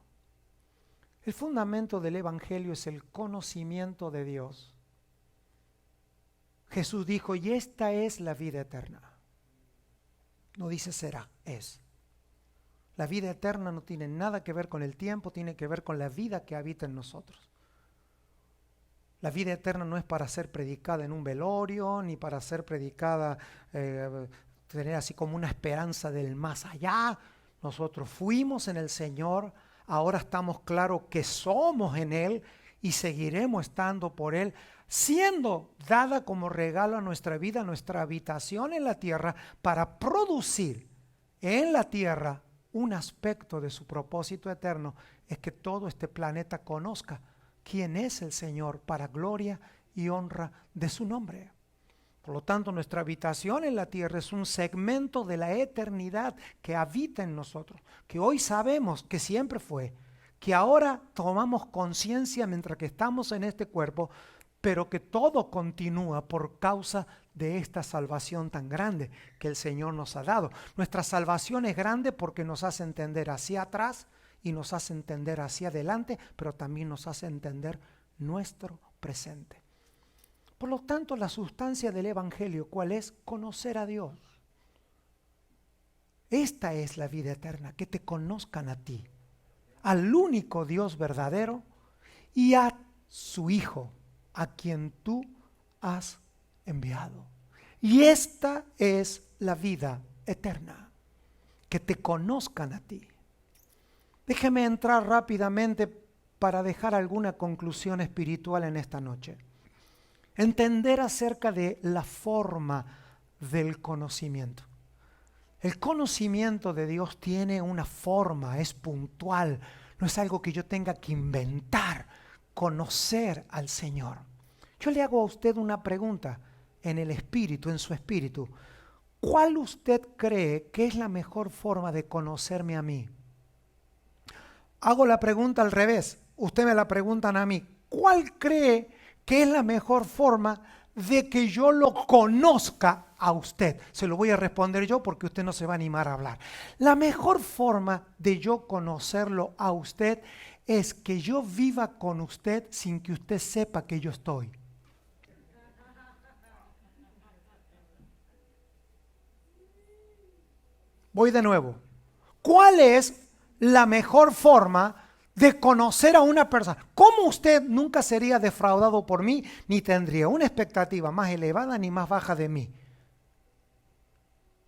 El fundamento del Evangelio es el conocimiento de Dios. Jesús dijo, y esta es la vida eterna. No dice será, es. La vida eterna no tiene nada que ver con el tiempo, tiene que ver con la vida que habita en nosotros. La vida eterna no es para ser predicada en un velorio, ni para ser predicada, tener así como una esperanza del más allá. Nosotros fuimos en el Señor, ahora estamos claros que somos en Él y seguiremos estando por Él, siendo dada como regalo a nuestra vida, nuestra habitación en la tierra, para producir en la tierra un aspecto de su propósito eterno, es que todo este planeta conozca quién es el Señor para gloria y honra de su nombre. Por lo tanto, nuestra habitación en la tierra es un segmento de la eternidad que habita en nosotros, que hoy sabemos que siempre fue, que ahora tomamos conciencia mientras que estamos en este cuerpo, pero que todo continúa por causa de esta salvación tan grande que el Señor nos ha dado. Nuestra salvación es grande porque nos hace entender hacia atrás y nos hace entender hacia adelante, pero también nos hace entender nuestro presente. Por lo tanto, la sustancia del Evangelio, ¿cuál es? Conocer a Dios. Esta es la vida eterna, que te conozcan a ti, al único Dios verdadero y a su Hijo, a quien tú has enviado. Y esta es la vida eterna, que te conozcan a ti. Déjeme entrar rápidamente para dejar alguna conclusión espiritual en esta noche. Entender acerca de la forma del conocimiento. El conocimiento de Dios tiene una forma, es puntual, no es algo que yo tenga que inventar, conocer al Señor. Yo le hago a usted una pregunta en el espíritu, en su espíritu. ¿Cuál usted cree que es la mejor forma de conocerme a mí? Hago la pregunta al revés, usted me la preguntan a mí. ¿Cuál cree que es la mejor forma de que yo lo conozca a usted? Se lo voy a responder yo porque usted no se va a animar a hablar. La mejor forma de yo conocerlo a usted es que yo viva con usted sin que usted sepa que yo estoy. Voy de nuevo. ¿Cuál es la mejor forma de conocer a una persona? ¿Cómo usted nunca sería defraudado por mí, ni tendría una expectativa más elevada ni más baja de mí?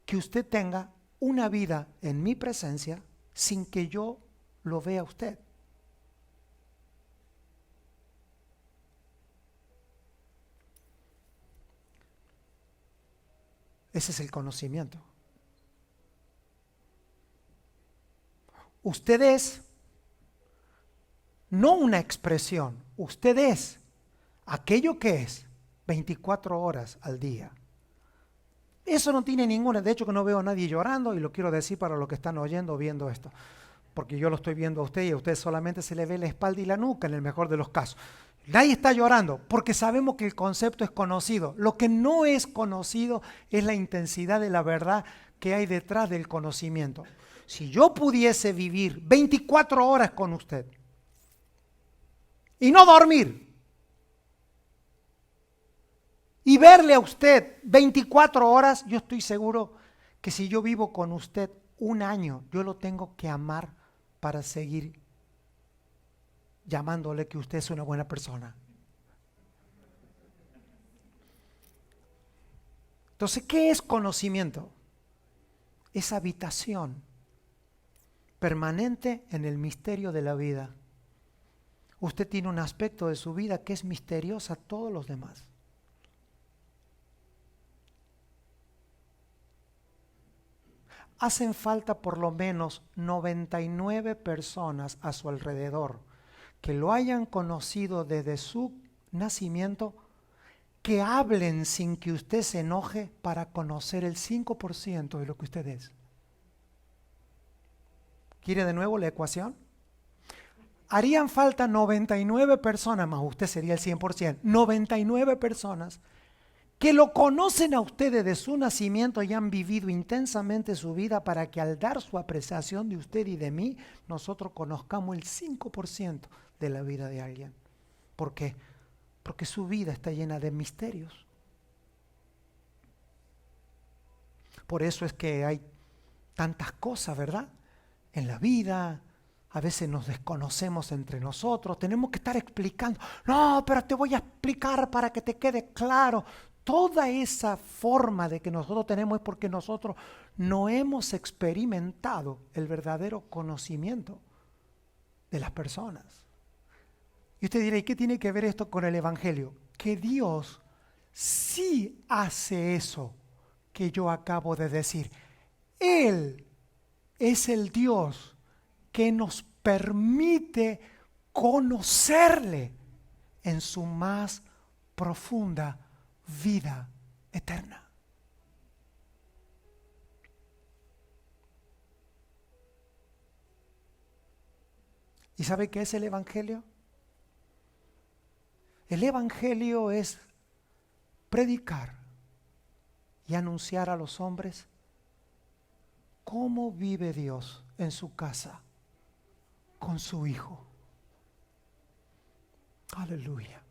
Que usted tenga una vida en mi presencia sin que yo lo vea a usted. Ese es el conocimiento. Usted es no una expresión, usted es aquello que es 24 horas al día. Eso no tiene ninguna, de hecho que no veo a nadie llorando, y lo quiero decir para los que están oyendo o viendo esto, porque yo lo estoy viendo a usted y a usted solamente se le ve la espalda y la nuca en el mejor de los casos. Nadie está llorando porque sabemos que el concepto es conocido. Lo que no es conocido es la intensidad de la verdad que hay detrás del conocimiento. Si yo pudiese vivir 24 horas con usted y no dormir y verle a usted 24 horas, yo estoy seguro que si yo vivo con usted un año, yo lo tengo que amar para seguir llamándole que usted es una buena persona. Entonces, ¿qué es conocimiento? Es habitación permanente en el misterio de la vida. Usted tiene un aspecto de su vida que es misterioso a todos los demás. Hacen falta por lo menos 99 personas a su alrededor que lo hayan conocido desde su nacimiento, que hablen sin que usted se enoje para conocer el 5% de lo que usted es. ¿Quiere de nuevo la ecuación? Harían falta 99 personas, más usted sería el 100%, 99 personas que lo conocen a usted desde su nacimiento y han vivido intensamente su vida para que al dar su apreciación de usted y de mí, nosotros conozcamos el 5% de la vida de alguien. ¿Por qué? Porque su vida está llena de misterios. Por eso es que hay tantas cosas, ¿verdad? En la vida, a veces nos desconocemos entre nosotros, tenemos que estar explicando. No, pero te voy a explicar para que te quede claro. Toda esa forma de que nosotros tenemos es porque nosotros no hemos experimentado el verdadero conocimiento de las personas. Y usted dirá, ¿y qué tiene que ver esto con el Evangelio? Que Dios sí hace eso que yo acabo de decir. Él es el Dios que nos permite conocerle en su más profunda vida eterna. ¿Y sabe qué es el Evangelio? El Evangelio es predicar y anunciar a los hombres cómo vive Dios en su casa con su Hijo. Aleluya.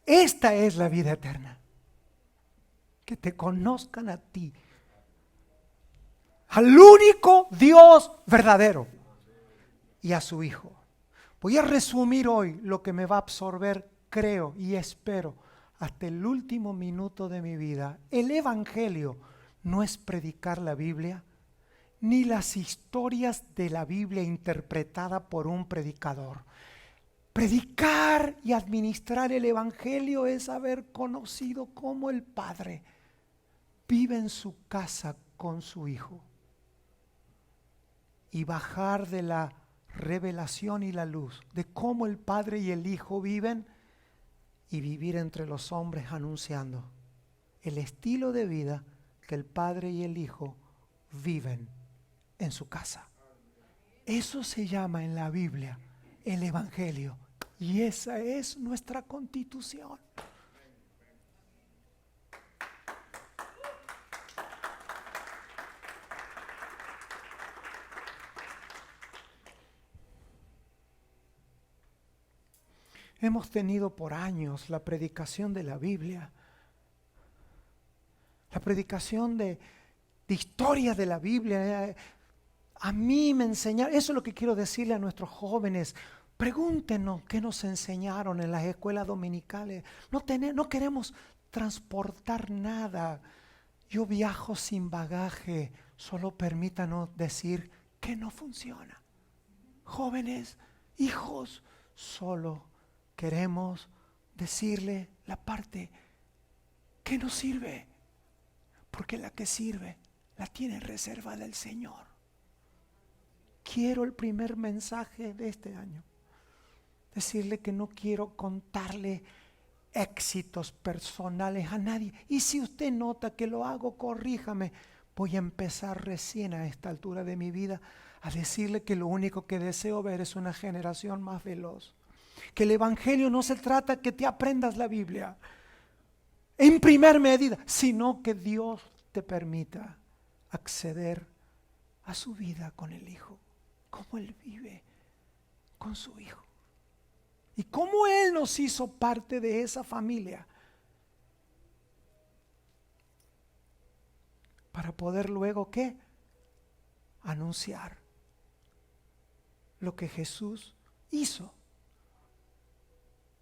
Esta es la vida eterna. Que te conozcan a ti, al único Dios verdadero, y a su Hijo. Voy a resumir hoy lo que me va a absorber, creo y espero, hasta el último minuto de mi vida. El Evangelio no es predicar la Biblia, ni las historias de la Biblia interpretada por un predicador. Predicar y administrar el Evangelio es haber conocido cómo el Padre vive en su casa con su Hijo y bajar de la revelación y la luz de cómo el Padre y el Hijo viven y vivir entre los hombres anunciando el estilo de vida que el Padre y el Hijo viven en su casa. Eso se llama en la Biblia el Evangelio y esa es nuestra constitución. Hemos tenido por años la predicación de la Biblia, la predicación de historia de la Biblia. A mí me enseñaron, eso es lo que quiero decirle a nuestros jóvenes. Pregúntenos qué nos enseñaron en las escuelas dominicales. No queremos transportar nada. Yo viajo sin bagaje, solo permítanos decir que no funciona. Jóvenes, hijos, solo queremos decirle la parte que no sirve, porque la que sirve la tiene reservada el Señor. Quiero el primer mensaje de este año, decirle que no quiero contarle éxitos personales a nadie. Y si usted nota que lo hago, corríjame. Voy a empezar recién a esta altura de mi vida a decirle que lo único que deseo ver es una generación más veloz. Que el Evangelio no se trata que te aprendas la Biblia en primer medida, sino que Dios te permita acceder a su vida con el Hijo, cómo Él vive con su Hijo y cómo Él nos hizo parte de esa familia para poder luego, ¿qué? Anunciar lo que Jesús hizo.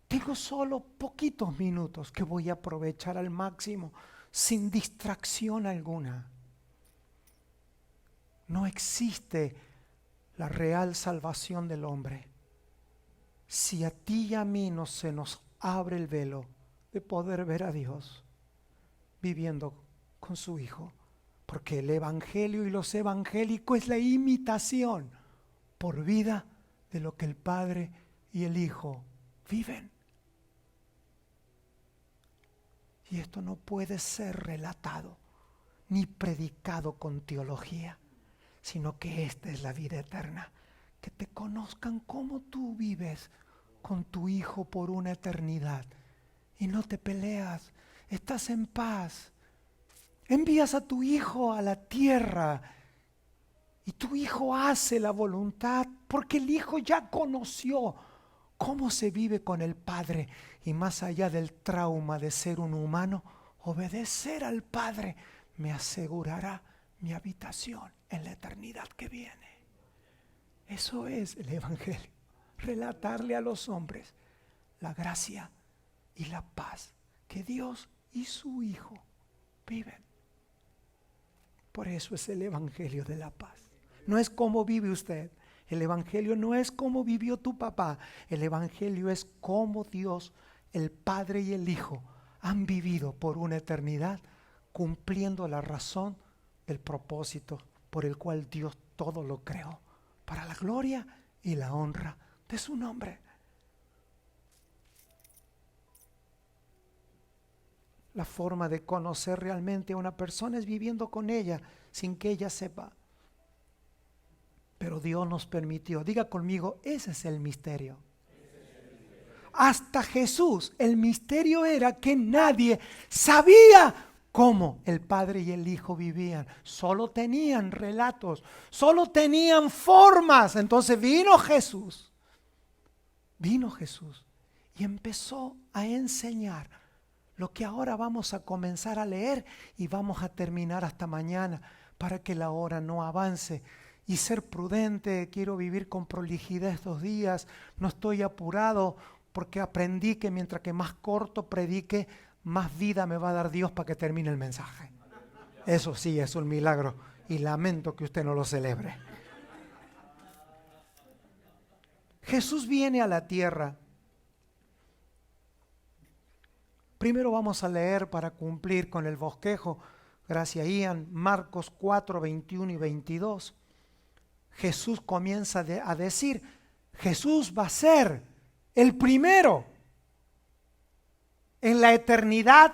Tengo solo poquitos minutos que voy a aprovechar al máximo, sin distracción alguna. No existe la real salvación del hombre si a ti y a mí no se nos abre el velo de poder ver a Dios viviendo con su Hijo. Porque el Evangelio y los evangélicos es la imitación por vida de lo que el Padre y el Hijo viven. Y esto no puede ser relatado ni predicado con teología, sino que esta es la vida eterna. Que te conozcan como tú vives con tu Hijo por una eternidad. Y no te peleas, estás en paz. Envías a tu Hijo a la tierra y tu Hijo hace la voluntad porque el Hijo ya conoció cómo se vive con el Padre. Y más allá del trauma de ser un humano, obedecer al Padre me asegurará mi habitación en la eternidad que viene. Eso es el Evangelio. Relatarle a los hombres la gracia y la paz que Dios y su Hijo viven. Por eso es el Evangelio de la paz. No es cómo vive usted. El Evangelio no es cómo vivió tu papá. El Evangelio es cómo Dios, el Padre y el Hijo han vivido por una eternidad, cumpliendo la razón del propósito por el cual Dios todo lo creó, para la gloria y la honra de su nombre. La forma de conocer realmente a una persona es viviendo con ella sin que ella sepa. Pero Dios nos permitió. Diga conmigo, ese es el misterio. Hasta Jesús, el misterio era que nadie sabía cómo el Padre y el Hijo vivían. Solo tenían relatos, solo tenían formas. Entonces vino Jesús y empezó a enseñar lo que ahora vamos a comenzar a leer y vamos a terminar hasta mañana para que la hora no avance. Y ser prudente, quiero vivir con prolijidad estos días, no estoy apurado porque aprendí que mientras que más corto predique, más vida me va a dar Dios para que termine el mensaje. Eso sí es un milagro y lamento que usted no lo celebre. Jesús viene a la tierra. Primero vamos a leer para cumplir con el bosquejo, gracias Ian, Marcos 4, 21 y 22. Jesús comienza a decir, Jesús va a ser el primero en la eternidad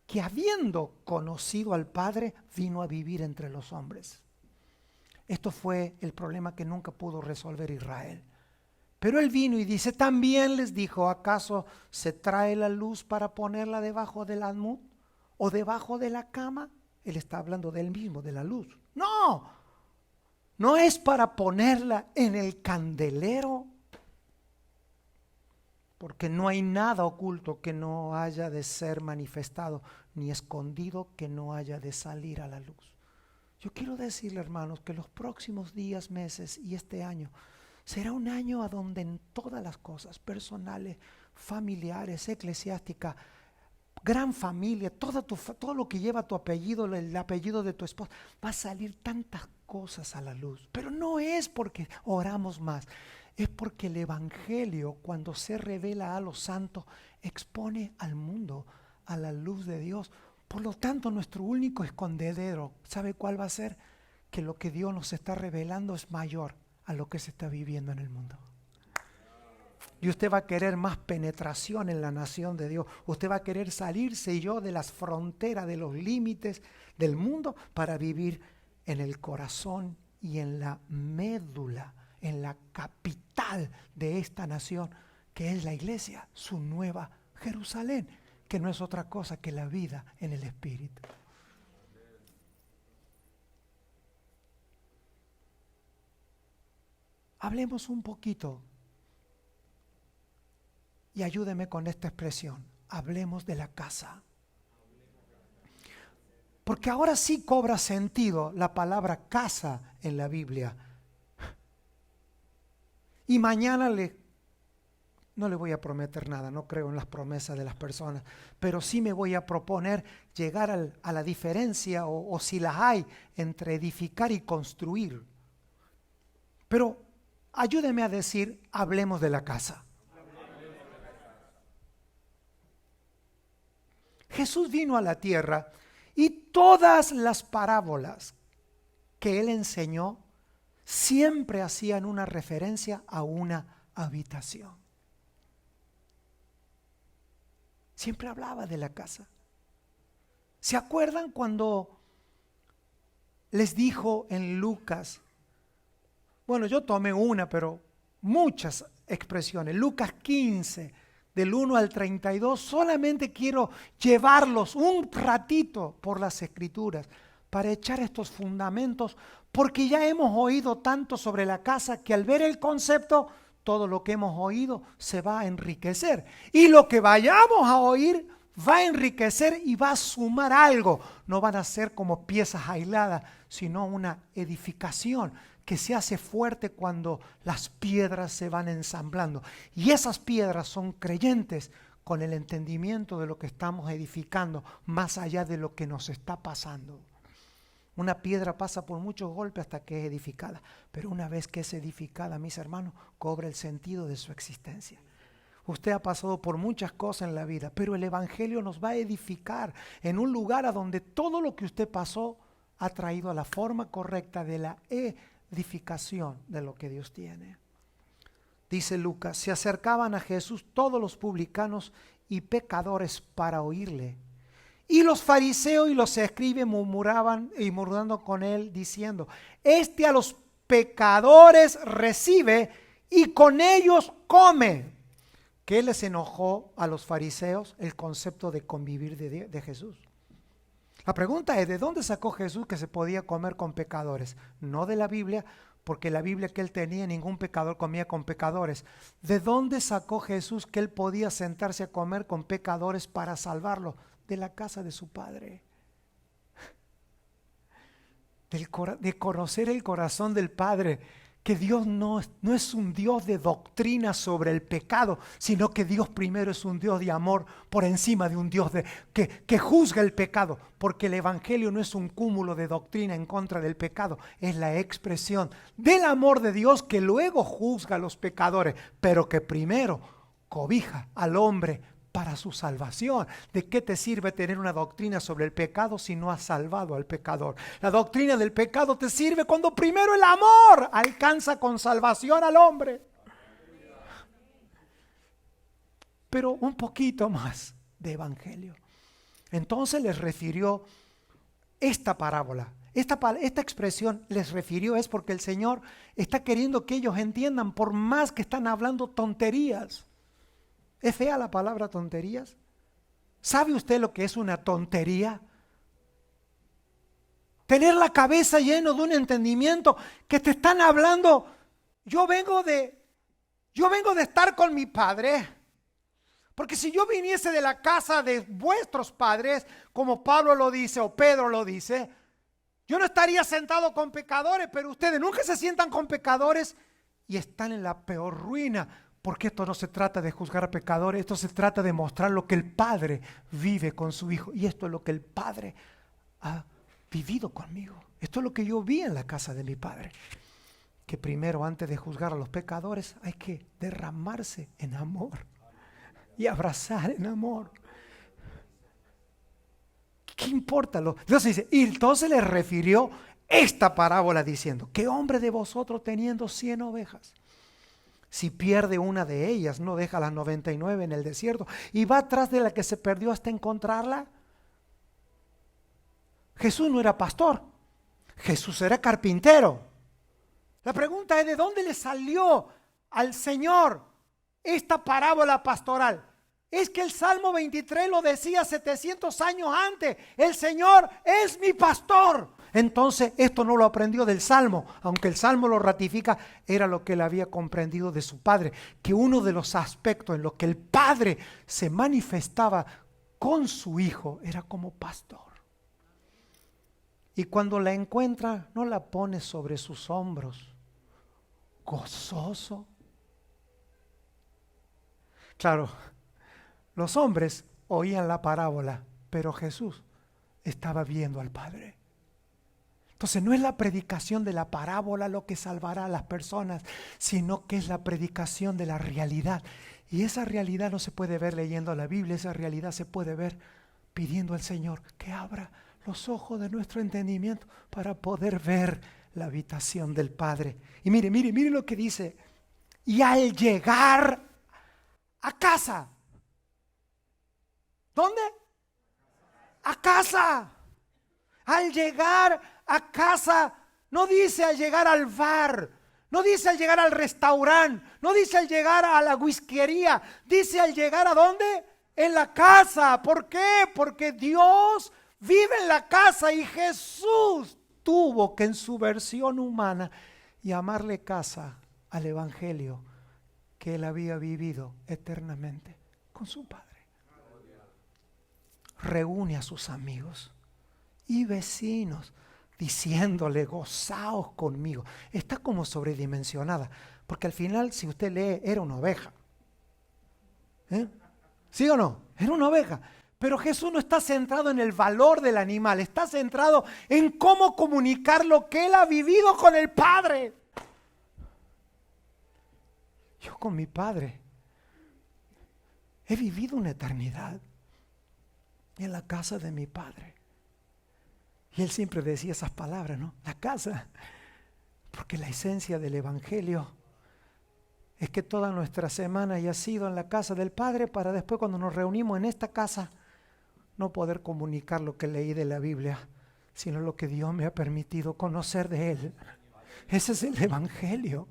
que habiendo conocido al Padre, vino a vivir entre los hombres. Esto fue el problema que nunca pudo resolver Israel. Pero él vino y dice, también les dijo, ¿acaso se trae la luz para ponerla debajo del almud o debajo de la cama? Él está hablando de él mismo, de la luz. No, no es para ponerla en el candelero, porque no hay nada oculto que no haya de ser manifestado, ni escondido que no haya de salir a la luz. Yo quiero decirle, hermanos, que los próximos días, meses y este año será un año a donde en todas las cosas personales, familiares, eclesiásticas, gran familia, todo lo que lleva tu apellido, el apellido de tu esposa, va a salir tantas cosas a la luz. Pero no es porque oramos más, es porque el Evangelio, cuando se revela a los santos, expone al mundo a la luz de Dios. Por lo tanto, nuestro único escondedero, ¿sabe cuál va a ser? Que lo que Dios nos está revelando es mayor a lo que se está viviendo en el mundo. Y usted va a querer más penetración en la nación de Dios. Usted va a querer salirse de las fronteras, de los límites del mundo para vivir en el corazón y en la médula, en la capital de esta nación, que es la iglesia, su nueva Jerusalén, que no es otra cosa que la vida en el Espíritu. Hablemos un poquito y ayúdeme con esta expresión. Hablemos de la casa. Porque ahora sí cobra sentido la palabra casa en la Biblia. Y mañana no le voy a prometer nada, no creo en las promesas de las personas, pero sí me voy a proponer llegar a la diferencia, o si la hay, entre edificar y construir. Pero ayúdeme a decir, hablemos de la casa. Jesús vino a la tierra y todas las parábolas que él enseñó siempre hacían una referencia a una habitación. Siempre hablaba de la casa. ¿Se acuerdan cuando les dijo en Lucas? Bueno, yo tomé una, pero muchas expresiones. Lucas 15, del 1 al 32, solamente quiero llevarlos un ratito por las Escrituras para echar estos fundamentos, porque ya hemos oído tanto sobre la casa que al ver el concepto, todo lo que hemos oído se va a enriquecer. Y lo que vayamos a oír va a enriquecer y va a sumar algo. No van a ser como piezas aisladas, sino una edificación que se hace fuerte cuando las piedras se van ensamblando. Y esas piedras son creyentes con el entendimiento de lo que estamos edificando, más allá de lo que nos está pasando. Una piedra pasa por muchos golpes hasta que es edificada, pero una vez que es edificada, mis hermanos, cobra el sentido de su existencia. Usted ha pasado por muchas cosas en la vida, pero el Evangelio nos va a edificar en un lugar a donde todo lo que usted pasó ha traído a la forma correcta de la edificación de lo que Dios tiene. Dice Lucas, se acercaban a Jesús todos los publicanos y pecadores para oírle, Y los fariseos y los escribas murmuraban y murmurando con él, diciendo: este a los pecadores recibe y con ellos come. ¿Qué les enojó a los fariseos? El concepto de convivir de Jesús. La pregunta es: ¿de dónde sacó Jesús que se podía comer con pecadores? No de la Biblia, porque la Biblia que él tenía, ningún pecador comía con pecadores. ¿De dónde sacó Jesús que él podía sentarse a comer con pecadores para salvarlos? De la casa de su Padre. De conocer el corazón del Padre, que Dios no es un Dios de doctrina sobre el pecado, sino que Dios primero es un Dios de amor por encima de un Dios que juzga el pecado, porque el Evangelio no es un cúmulo de doctrina en contra del pecado, es la expresión del amor de Dios que luego juzga a los pecadores, pero que primero cobija al hombre para su salvación. ¿De qué te sirve tener una doctrina sobre el pecado si no has salvado al pecador? La doctrina del pecado te sirve cuando primero el amor alcanza con salvación al hombre. Pero un poquito más de evangelio. Entonces les refirió esta parábola. Esta expresión les refirió es porque el Señor está queriendo que ellos entiendan, por más que están hablando tonterías. ¿Es fea la palabra tonterías? ¿Sabe usted lo que es una tontería? Tener la cabeza lleno de un entendimiento que te están hablando. Yo vengo de estar con mi padre. Porque si yo viniese de la casa de vuestros padres, como Pablo lo dice o Pedro lo dice, yo no estaría sentado con pecadores, pero ustedes nunca se sientan con pecadores y están en la peor ruina. Porque esto no se trata de juzgar a pecadores, esto se trata de mostrar lo que el Padre vive con su Hijo. Y esto es lo que el Padre ha vivido conmigo. Esto es lo que yo vi en la casa de mi Padre. Que primero, antes de juzgar a los pecadores, hay que derramarse en amor y abrazar en amor. ¿Qué importa? Dios dice, y entonces le refirió esta parábola diciendo: ¿qué hombre de vosotros teniendo 100 ovejas? Si pierde una de ellas, no deja las 99 en el desierto y va atrás de la que se perdió hasta encontrarla. Jesús no era pastor, Jesús era carpintero. La pregunta es: ¿de dónde le salió al Señor esta parábola pastoral? Es que el Salmo 23 lo decía 700 años antes: el Señor es mi pastor. Entonces esto no lo aprendió del Salmo, aunque el Salmo lo ratifica, era lo que él había comprendido de su Padre, que uno de los aspectos en los que el Padre se manifestaba con su Hijo era como pastor. Y cuando la encuentra, no la pone sobre sus hombros, gozoso. Claro, los hombres oían la parábola, pero Jesús estaba viendo al Padre. Entonces no es la predicación de la parábola lo que salvará a las personas, sino que es la predicación de la realidad. Y esa realidad no se puede ver leyendo la Biblia, esa realidad se puede ver pidiendo al Señor que abra los ojos de nuestro entendimiento para poder ver la habitación del Padre. Y mire lo que dice: y al llegar a casa. ¿Dónde? A casa. Al llegar a casa, no dice al llegar al bar, no dice al llegar al restaurante, no dice al llegar a la whiskería, dice al llegar ¿a dónde? En la casa. ¿Por qué? Porque Dios vive en la casa y Jesús tuvo que en su versión humana llamarle casa al evangelio que él había vivido eternamente con su Padre. Reúne a sus amigos y vecinos diciéndole: gozaos conmigo. Está como sobredimensionada, porque al final, si usted lee, era una oveja. ¿Sí o no? Era una oveja. Pero Jesús no está centrado en el valor del animal, está centrado en cómo comunicar lo que él ha vivido con el Padre. Yo con mi Padre he vivido una eternidad en la casa de mi Padre. Y él siempre decía esas palabras, ¿no? La casa. Porque la esencia del evangelio es que toda nuestra semana haya sido en la casa del Padre, para después, cuando nos reunimos en esta casa, no poder comunicar lo que leí de la Biblia, sino lo que Dios me ha permitido conocer de Él. Ese es el Evangelio.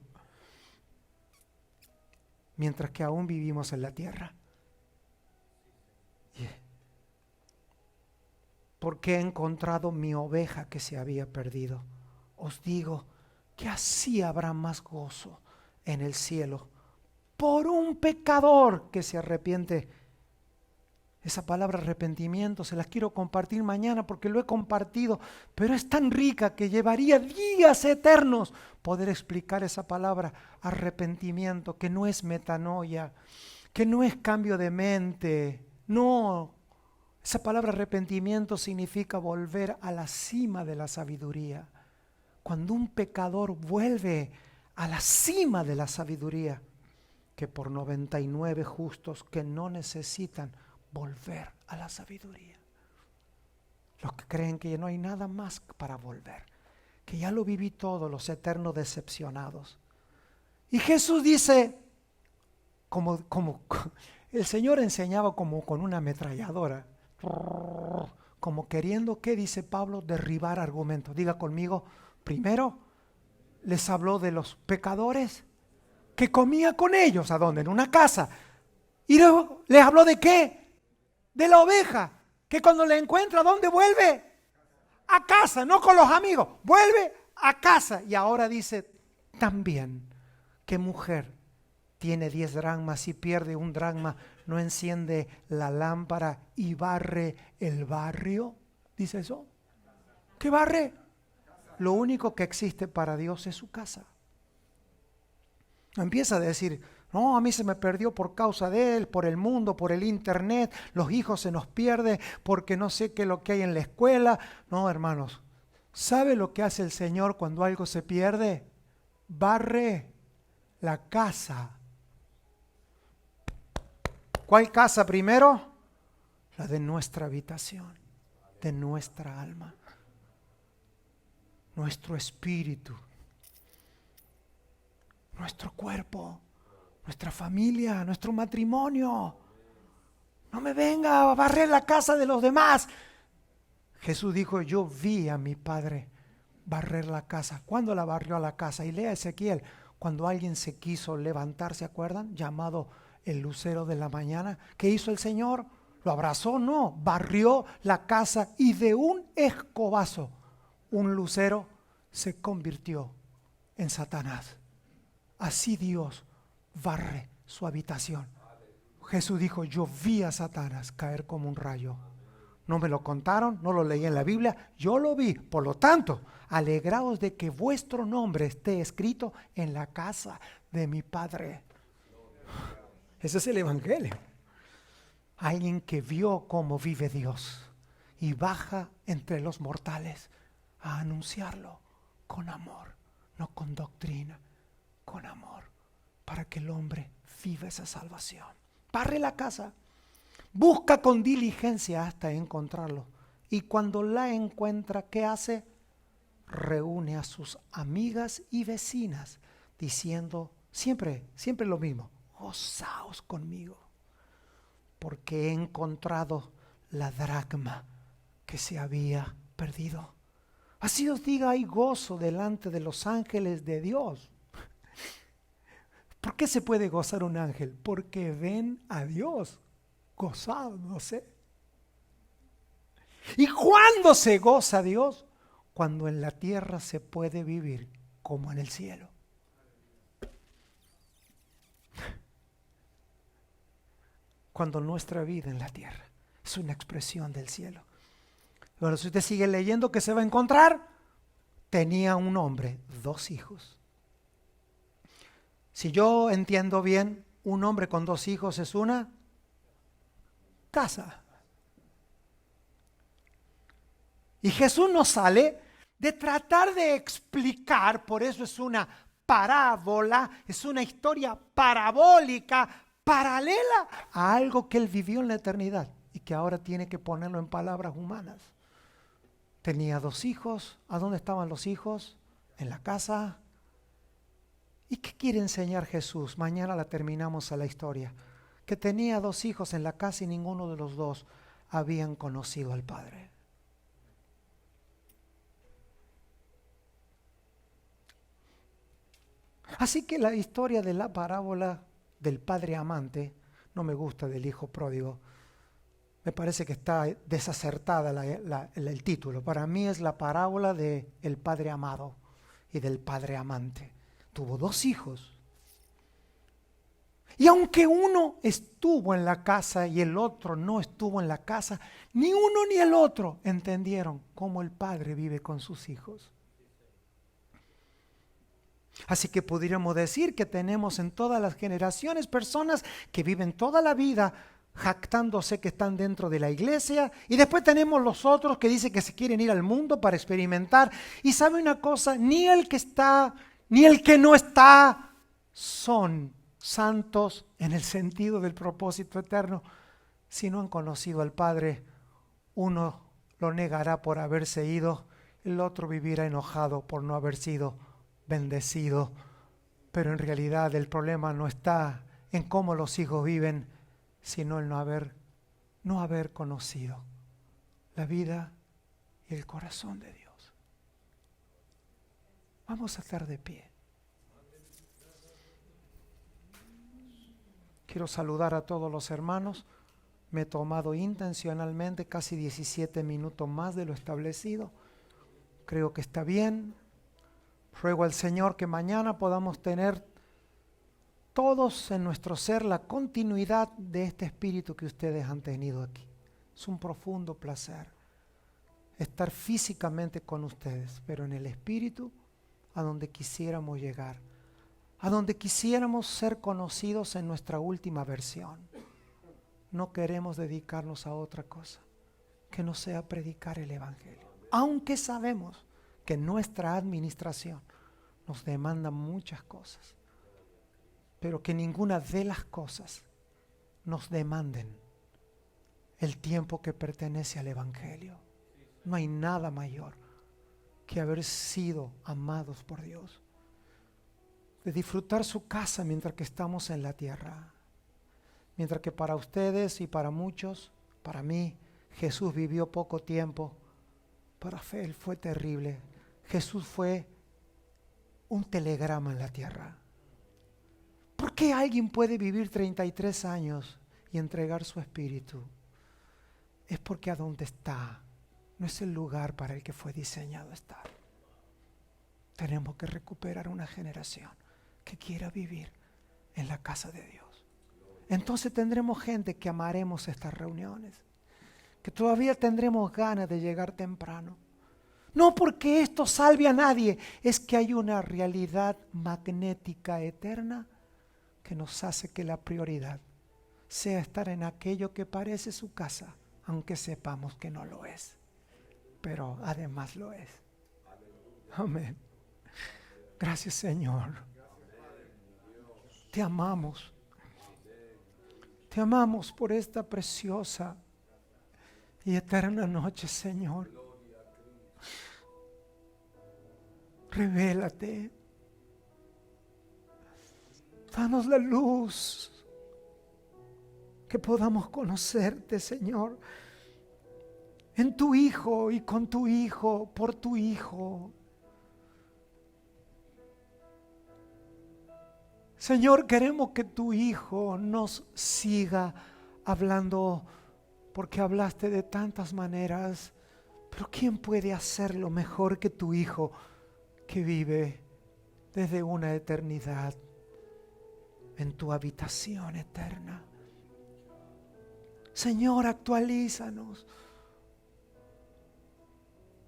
Mientras que aún vivimos en la tierra. Porque he encontrado mi oveja que se había perdido. Os digo que así habrá más gozo en el cielo por un pecador que se arrepiente. Esa palabra arrepentimiento se las quiero compartir mañana porque lo he compartido, pero es tan rica que llevaría días eternos poder explicar esa palabra arrepentimiento, que no es metanoia, que no es cambio de mente, no. Esa palabra arrepentimiento significa volver a la cima de la sabiduría. Cuando un pecador vuelve a la cima de la sabiduría, que por 99 justos que no necesitan volver a la sabiduría. Los que creen que no hay nada más para volver, que ya lo viví todo, los eternos decepcionados. Y Jesús dice, como el Señor enseñaba como con una ametralladora, como queriendo, ¿qué dice Pablo? Derribar argumentos. Diga conmigo, primero les habló de los pecadores que comía con ellos, ¿a dónde? En una casa. Y luego les habló de ¿qué? De la oveja, que cuando la encuentra, ¿a dónde vuelve? A casa, no con los amigos, vuelve a casa. Y ahora dice también, ¿qué mujer tiene 10 dracmas y pierde un dracma, no enciende la lámpara y barre el barrio? ¿Dice eso? ¿Qué barre? Lo único que existe para Dios es su casa. Empieza a decir, no, a mí se me perdió por causa de él, por el mundo, por el internet, los hijos se nos pierden porque no sé qué es lo que hay en la escuela. No, hermanos, ¿sabe lo que hace el Señor cuando algo se pierde? Barre la casa. ¿Cuál casa primero? La de nuestra habitación, de nuestra alma, nuestro espíritu, nuestro cuerpo, nuestra familia, nuestro matrimonio. No me venga a barrer la casa de los demás. Jesús dijo, yo vi a mi Padre barrer la casa. ¿Cuándo la barrió a la casa? Y lea Ezequiel, cuando alguien se quiso levantar, ¿se acuerdan? Llamado el lucero de la mañana. ¿Qué hizo el Señor? ¿Lo abrazó? No, barrió la casa y de un escobazo un lucero se convirtió en Satanás. Así Dios barre su habitación. Jesús dijo, yo vi a Satanás caer como un rayo. No me lo contaron, no lo leí en la Biblia, yo lo vi. Por lo tanto, alegraos de que vuestro nombre esté escrito en la casa de mi Padre. Ese es el Evangelio. Alguien que vio cómo vive Dios y baja entre los mortales a anunciarlo con amor, no con doctrina, con amor, para que el hombre viva esa salvación. Barre la casa, busca con diligencia hasta encontrarlo. Y cuando la encuentra, ¿qué hace? Reúne a sus amigas y vecinas, diciendo siempre lo mismo: gozaos conmigo, porque he encontrado la dracma que se había perdido. Así os diga, hay gozo delante de los ángeles de Dios. ¿Por qué se puede gozar un ángel? Porque ven a Dios gozándose. ¿Y cuándo se goza Dios? Cuando en la tierra se puede vivir como en el cielo. Cuando nuestra vida en la tierra es una expresión del cielo. Bueno, si usted sigue leyendo, ¿qué se va a encontrar? Tenía un hombre, 2 hijos. Si yo entiendo bien, un hombre con 2 hijos es una casa. Y Jesús nos sale de tratar de explicar, por eso es una parábola, es una historia parabólica, paralela a algo que él vivió en la eternidad y que ahora tiene que ponerlo en palabras humanas. Tenía 2 hijos. ¿A dónde estaban los hijos? En la casa. ¿Y qué quiere enseñar Jesús? Mañana la terminamos a la historia. Que tenía 2 hijos en la casa y ninguno de los 2 habían conocido al Padre. Así que la historia de la parábola del padre amante, no me gusta del hijo pródigo, me parece que está desacertada el título. Para mí es la parábola del padre amado y del padre amante. Tuvo 2 hijos. Y aunque uno estuvo en la casa y el otro no estuvo en la casa, ni uno ni el otro entendieron cómo el padre vive con sus hijos. Así que podríamos decir que tenemos en todas las generaciones personas que viven toda la vida jactándose que están dentro de la iglesia, y después tenemos los otros que dicen que se quieren ir al mundo para experimentar. Y sabe una cosa, ni el que está ni el que no está son santos en el sentido del propósito eterno. Si no han conocido al Padre, uno lo negará por haberse ido, el otro vivirá enojado por no haber sido bendecido. Pero en realidad el problema no está en cómo los hijos viven, sino en no haber conocido la vida y el corazón de Dios. Vamos a estar de pie. Quiero saludar a todos los hermanos. Me he tomado intencionalmente casi 17 minutos más de lo establecido. Creo que está bien. Ruego al Señor que mañana podamos tener todos en nuestro ser la continuidad de este espíritu que ustedes han tenido aquí. Es un profundo placer estar físicamente con ustedes, pero en el espíritu a donde quisiéramos llegar, a donde quisiéramos ser conocidos en nuestra última versión. No queremos dedicarnos a otra cosa que no sea predicar el Evangelio, aunque sabemos que nuestra administración nos demanda muchas cosas, pero que ninguna de las cosas nos demanden el tiempo que pertenece al Evangelio. No hay nada mayor que haber sido amados por Dios, de disfrutar su casa mientras que estamos en la tierra. Mientras que para ustedes y para muchos, para mí, Jesús vivió poco tiempo, para Él fue terrible. Jesús fue un telegrama en la tierra. ¿Por qué alguien puede vivir 33 años y entregar su espíritu? Es porque a donde está no es el lugar para el que fue diseñado estar. Tenemos que recuperar una generación que quiera vivir en la casa de Dios. Entonces tendremos gente que amaremos estas reuniones, que todavía tendremos ganas de llegar temprano. No porque esto salve a nadie, es que hay una realidad magnética eterna que nos hace que la prioridad sea estar en aquello que parece su casa, aunque sepamos que no lo es, pero además lo es. Amén. Gracias, Señor. Te amamos. Te amamos por esta preciosa y eterna noche, Señor. Revélate. Danos la luz, que podamos conocerte, Señor, en tu Hijo y con tu Hijo, por tu Hijo. Señor, queremos que tu Hijo nos siga hablando, porque hablaste de tantas maneras, pero ¿quién puede hacerlo mejor que tu Hijo que vive desde una eternidad en tu habitación eterna? Señor, actualízanos,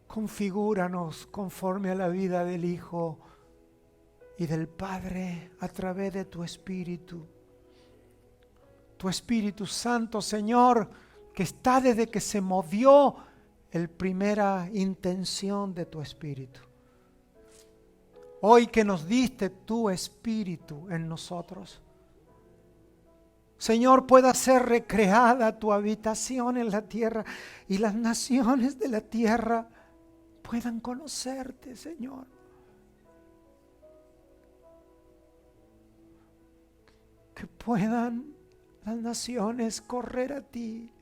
configúranos conforme a la vida del Hijo y del Padre a través de tu Espíritu. Tu Espíritu Santo, Señor, que está desde que se movió la primera intención de tu Espíritu. Hoy que nos diste tu Espíritu en nosotros, Señor, pueda ser recreada tu habitación en la tierra y las naciones de la tierra puedan conocerte, Señor. Que puedan las naciones correr a ti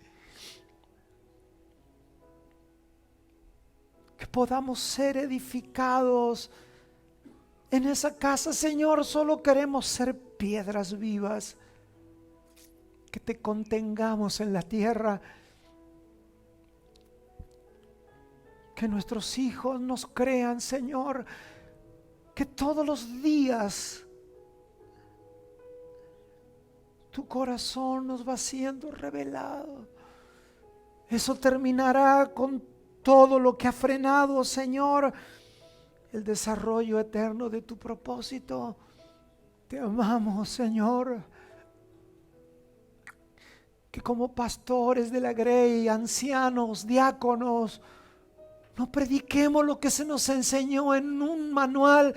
podamos ser edificados en esa casa, Señor. Solo queremos ser piedras vivas, que te contengamos en la tierra, que nuestros hijos nos crean, Señor, que todos los días tu corazón nos va siendo revelado. Eso terminará con todo lo que ha frenado, Señor, el desarrollo eterno de tu propósito. Te amamos, Señor. Que como pastores de la Grey, ancianos, diáconos, no prediquemos lo que se nos enseñó en un manual,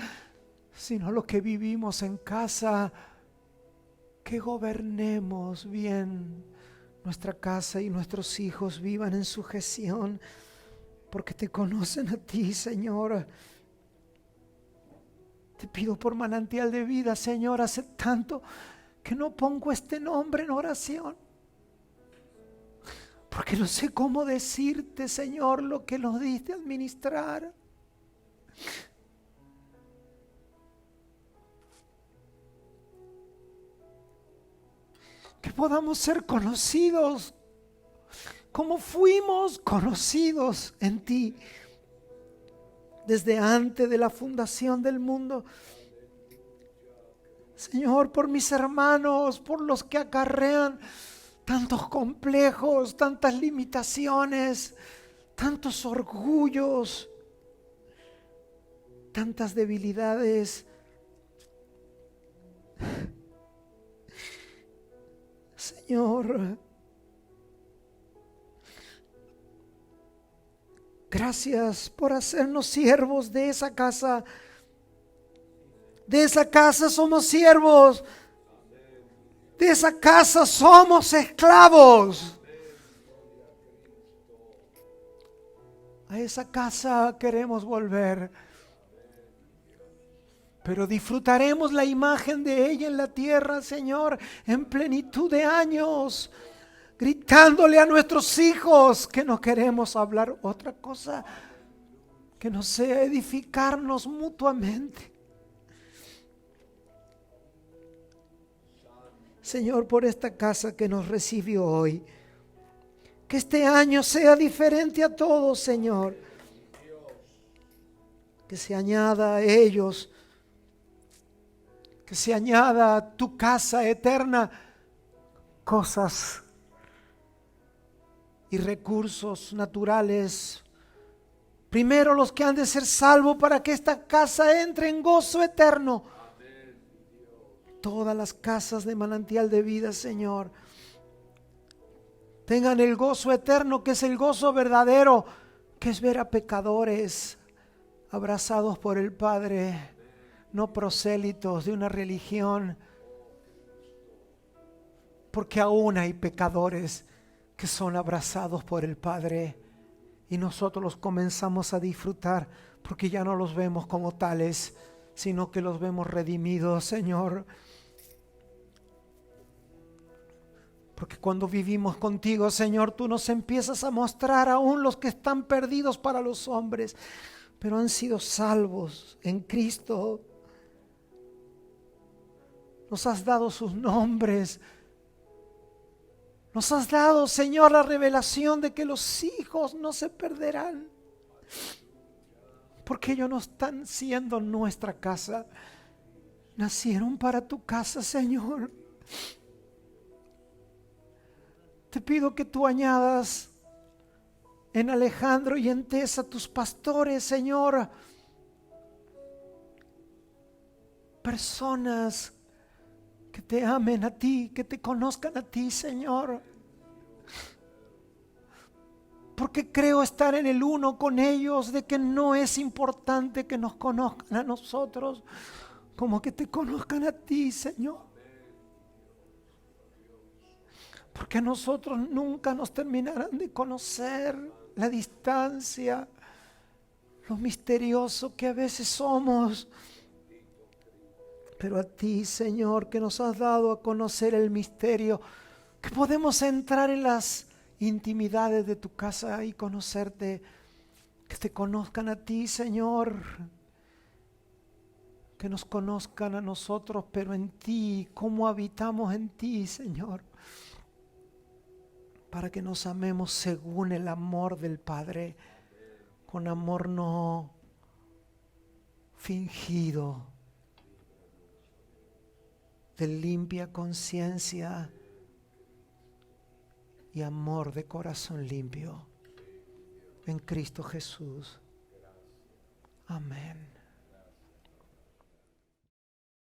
sino lo que vivimos en casa. Que gobernemos bien nuestra casa y nuestros hijos vivan en sujeción, porque te conocen a ti, Señor. Te pido por Manantial de Vida, Señor. Hace tanto que no pongo este nombre en oración, porque no sé cómo decirte, Señor, lo que nos diste a administrar. Que podamos ser conocidos como fuimos conocidos en ti desde antes de la fundación del mundo. Señor, por mis hermanos, por los que acarrean tantos complejos, tantas limitaciones, tantos orgullos, tantas debilidades. Señor, gracias por hacernos siervos de esa casa. De esa casa somos siervos. De esa casa somos esclavos. A esa casa queremos volver. Pero disfrutaremos la imagen de ella en la tierra, Señor, en plenitud de años, gritándole a nuestros hijos que no queremos hablar otra cosa que no sea edificarnos mutuamente. Señor, por esta casa que nos recibió hoy, que este año sea diferente a todos, Señor. Que se añada a ellos, que se añada a tu casa eterna cosas y recursos naturales. Primero los que han de ser salvos para que esta casa entre en gozo eterno. Todas las casas de Manantial de Vida, Señor, tengan el gozo eterno, que es el gozo verdadero, que es ver a pecadores abrazados por el Padre, no prosélitos de una religión, porque aún hay pecadores que son abrazados por el Padre y nosotros los comenzamos a disfrutar porque ya no los vemos como tales, sino que los vemos redimidos, Señor. Porque cuando vivimos contigo, Señor, tú nos empiezas a mostrar aún los que están perdidos para los hombres, pero han sido salvos en Cristo. Nos has dado sus nombres. Nos has dado, Señor, la revelación de que los hijos no se perderán, porque ellos no están siendo nuestra casa. Nacieron para tu casa, Señor. Te pido que tú añadas en Alejandro y en Tessa tus pastores, Señor, personas que te amen a ti, que te conozcan a ti, Señor. Porque creo estar en el uno con ellos, de que no es importante que nos conozcan a nosotros, como que te conozcan a ti, Señor. Porque a nosotros nunca nos terminarán de conocer la distancia, lo misterioso que a veces somos. Pero a ti, Señor, que nos has dado a conocer el misterio, que podemos entrar en las intimidades de tu casa y conocerte. Que te conozcan a ti, Señor. Que nos conozcan a nosotros, pero en ti, cómo habitamos en ti, Señor. Para que nos amemos según el amor del Padre, con amor no fingido, de limpia conciencia y amor de corazón limpio. En Cristo Jesús. Amén.